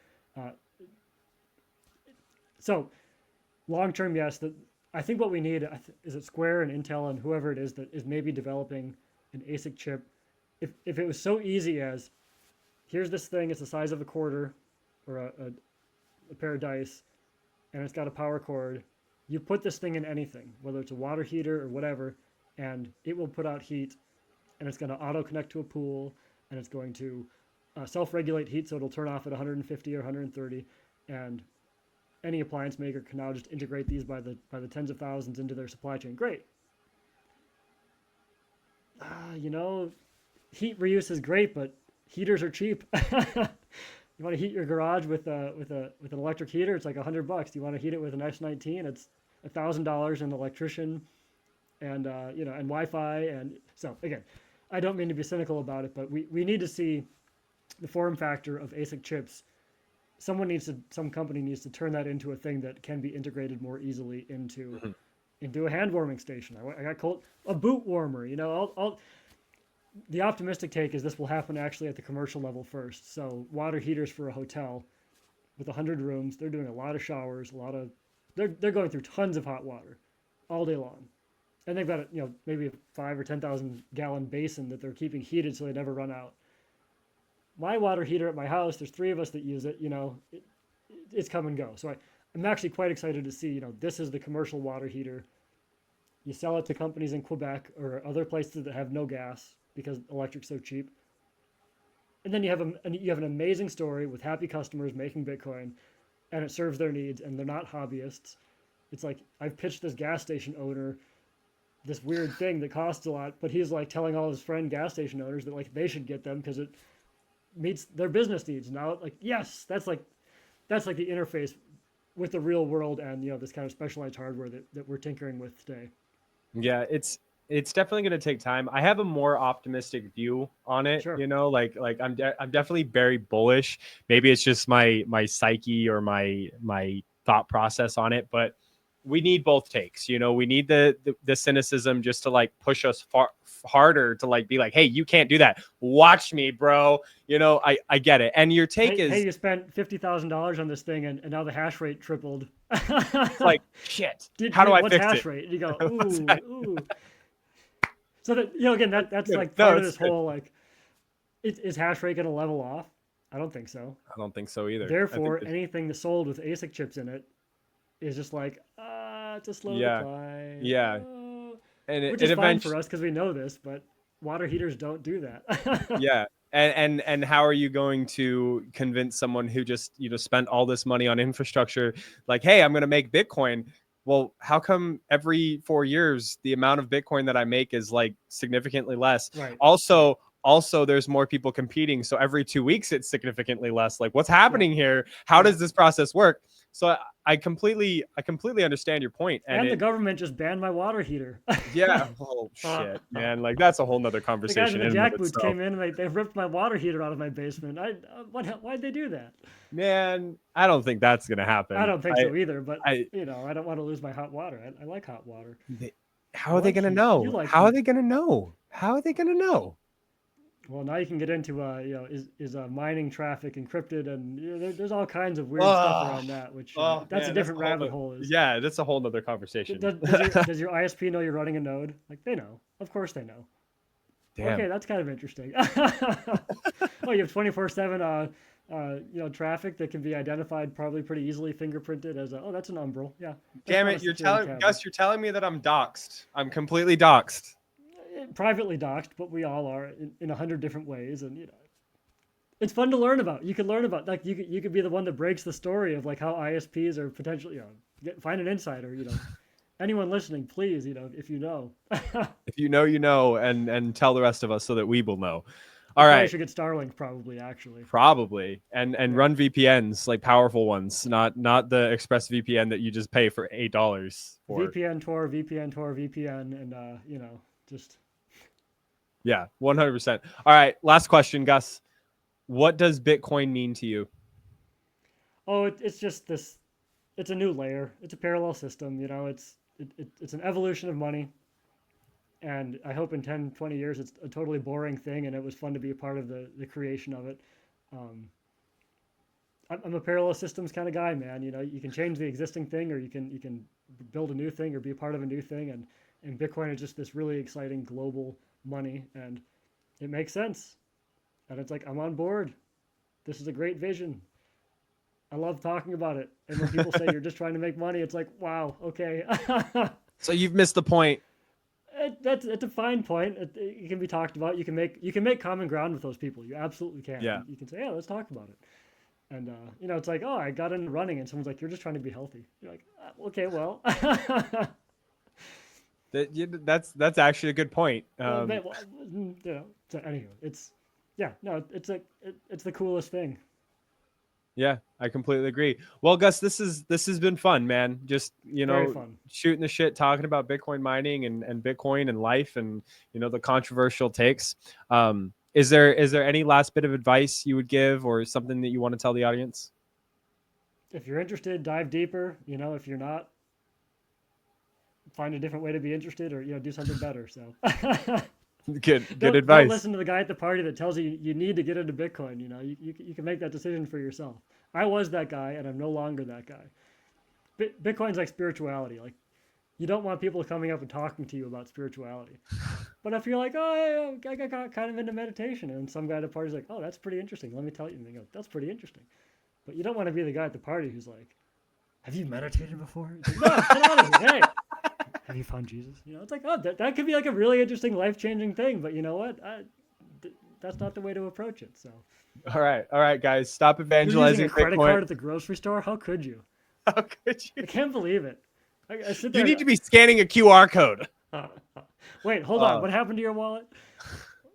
So long term, yes. I think what we need is it Square and Intel and whoever it is that is maybe developing an ASIC chip. If it was so easy as here's this thing, it's the size of a quarter or a pair of dice, and it's got a power cord. You put this thing in anything, whether it's a water heater or whatever, and it will put out heat, and it's going to auto connect to a pool, and it's going to self-regulate heat, so it'll turn off at 150 or 130, and any appliance maker can now just integrate these by the tens of thousands into their supply chain. Great. Heat reuse is great, but heaters are cheap. You want to heat your garage with an electric heater? It's like $100. You want to heat it with an S19? It's $1,000 an electrician, and and Wi-Fi. And so again, I don't mean to be cynical about it, but we need to see the form factor of ASIC chips. Some company needs to turn that into a thing that can be integrated more easily into a hand warming station. I got cold, a boot warmer. The optimistic take is this will happen actually at the commercial level first. So water heaters for a hotel with 100 rooms, they're doing a lot of showers, they're going through tons of hot water all day long. And they've got maybe a 5 or 10,000 gallon basin that they're keeping heated so they never run out. My water heater at my house, there's 3 of us that use it, it's come and go. So I'm actually quite excited to see, this is the commercial water heater. You sell it to companies in Quebec or other places that have no gas because electric's so cheap. And then you have an amazing story with happy customers making Bitcoin, and it serves their needs, and they're not hobbyists. It's like I've pitched this gas station owner this weird thing that costs a lot, but he's like telling all his friend gas station owners that like they should get them because it meets their business needs. Now, like yes, that's like the interface with the real world and this kind of specialized hardware that we're tinkering with today. Yeah, it's definitely going to take time. I have a more optimistic view on it. Sure. I'm definitely very bullish. Maybe it's just my psyche or my thought process on it, but we need both takes. We need the cynicism just to like push us harder to like be like, hey, you can't do that. Watch me, bro. I get it. And your take is, hey, you spent $50,000 on this thing, and now the hash rate tripled. It's like shit. How do I what's fix hash it? Rate? And you go, ooh. So that again, that's like part of this whole like, is hash rate going to level off? I don't think so. I don't think so either. Therefore, anything that's sold with ASIC chips in it is just like, it's a slow decline. Yeah. And which is fine for us because we know this, but water heaters don't do that. Yeah. And how are you going to convince someone who just spent all this money on infrastructure, like, hey, I'm going to make Bitcoin? well, how come every 4 years the amount of Bitcoin that I make is like significantly less? Right. Also, there's more people competing, so every 2 weeks it's significantly less. Like, what's happening here? How does this process work? So I completely understand your point, and And the it government just banned my water heater. yeah, oh shit, man, like that's a whole nother The guys conversation in the in and of jackboots itself. came in and they ripped my water heater out of my basement. Why'd they do that? Man, I don't think that's gonna I happen. don't think so either. But I I don't want to lose my hot water. I like hot water. they, I how are they like gonna heat. You know? like How are heat. they gonna know? How are they gonna know? Well, now you can get into is mining traffic encrypted, and there's all kinds of weird stuff Oh, around that, which oh that's man, a different a whole rabbit hole. Is yeah, that's a whole nother conversation. does your ISP know you're running a node? Like they know, of course they know. Damn. Okay, that's kind of interesting. Oh, you have 24/7 traffic that can be identified probably pretty easily, fingerprinted as that's an umbral. Yeah. That's Damn not a it, you're security telling cavern. Gus, you're telling me that I'm doxxed. I'm completely doxxed. Privately doxed, but we all are in 100 different ways, and it's fun to learn about. You can learn about, like, you could be the one that breaks the story of like how ISPs are potentially, find an insider. Anyone listening, please, if you know. If you know, you know, and tell the rest of us so that we will know. You All probably right. should get Starlink, probably, actually. Probably. And run VPNs, like powerful ones, not the Express VPN that you just pay for $8 for. VPN Tor, VPN Tor, VPN, and just Yeah, 100%. All right, last question, Gus. What does Bitcoin mean to you? it's just this. It's a new layer. It's a parallel system. It's an evolution of money. And I hope in 10, 20 years it's a totally boring thing, and it was fun to be a part of the creation of it. I'm a parallel systems kind of guy, man. You can change the existing thing, or you can build a new thing, or be a part of a new thing. And Bitcoin is just this really exciting global money, and it makes sense. And it's like, I'm on board. This is a great vision. I love talking about it. And when people say you're just trying to make money, it's like, wow, okay. So you've missed the point. That's a fine point. It can be talked about. You can make common ground with those people. You absolutely can. Yeah. You can say, yeah, let's talk about it. And it's like, oh, I got into running, and someone's like, you're just trying to be healthy. You're like, okay, well. That's actually a good point. So anyway, it's the coolest thing. Yeah, I completely agree. Well, Gus, this has been fun, man. Just Very fun. shooting the shit, talking about Bitcoin mining and Bitcoin and life, and the controversial takes. Is there any last bit of advice you would give, or something that you want to tell the audience? If you're interested, dive deeper. If you're not, find a different way to be interested, or do something better. So Good don't advice. listen to the guy at the party that tells you you need to get into Bitcoin. You can make that decision for yourself. I was that guy, and I'm no longer that guy. Bitcoin's like spirituality. Like, you don't want people coming up and talking to you about spirituality. But if you're like, oh, I got kind of into meditation, and some guy at the party's like, oh, that's pretty interesting. Let me tell you. And they go, that's pretty interesting. But you don't want to be the guy at the party who's like, have you meditated before? It's like, no, get out of here. Hey, have you found Jesus? It's like, oh, that could be like a really interesting, life-changing thing. But you know what? That's not the way to approach it. So. All right, guys, stop You're evangelizing using a credit Bitcoin. card at the grocery store? How could you? How could you? I can't believe it. I sit there. You need to be scanning a QR code. Wait, hold on. What happened to your wallet?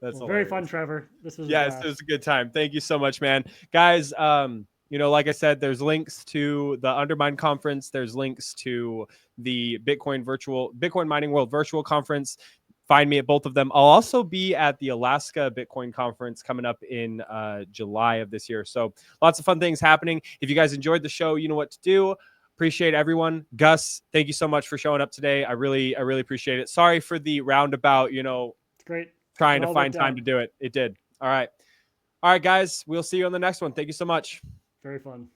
That's very fun, Trevor. This was yes, it was a good time. Thank you so much, man. Guys, like I said, there's links to the Undermine conference. There's links to the Bitcoin Mining World Virtual Conference. Find me at both of them. I'll also be at the Alaska Bitcoin Conference coming up in July of this year. So lots of fun things happening. If you guys enjoyed the show, you know what to do. Appreciate everyone. Gus, thank you so much for showing up today. I really appreciate it. Sorry for the roundabout, It's great. trying to find time to do it. It did. All right, guys. We'll see you on the next one. Thank you so much. Very fun.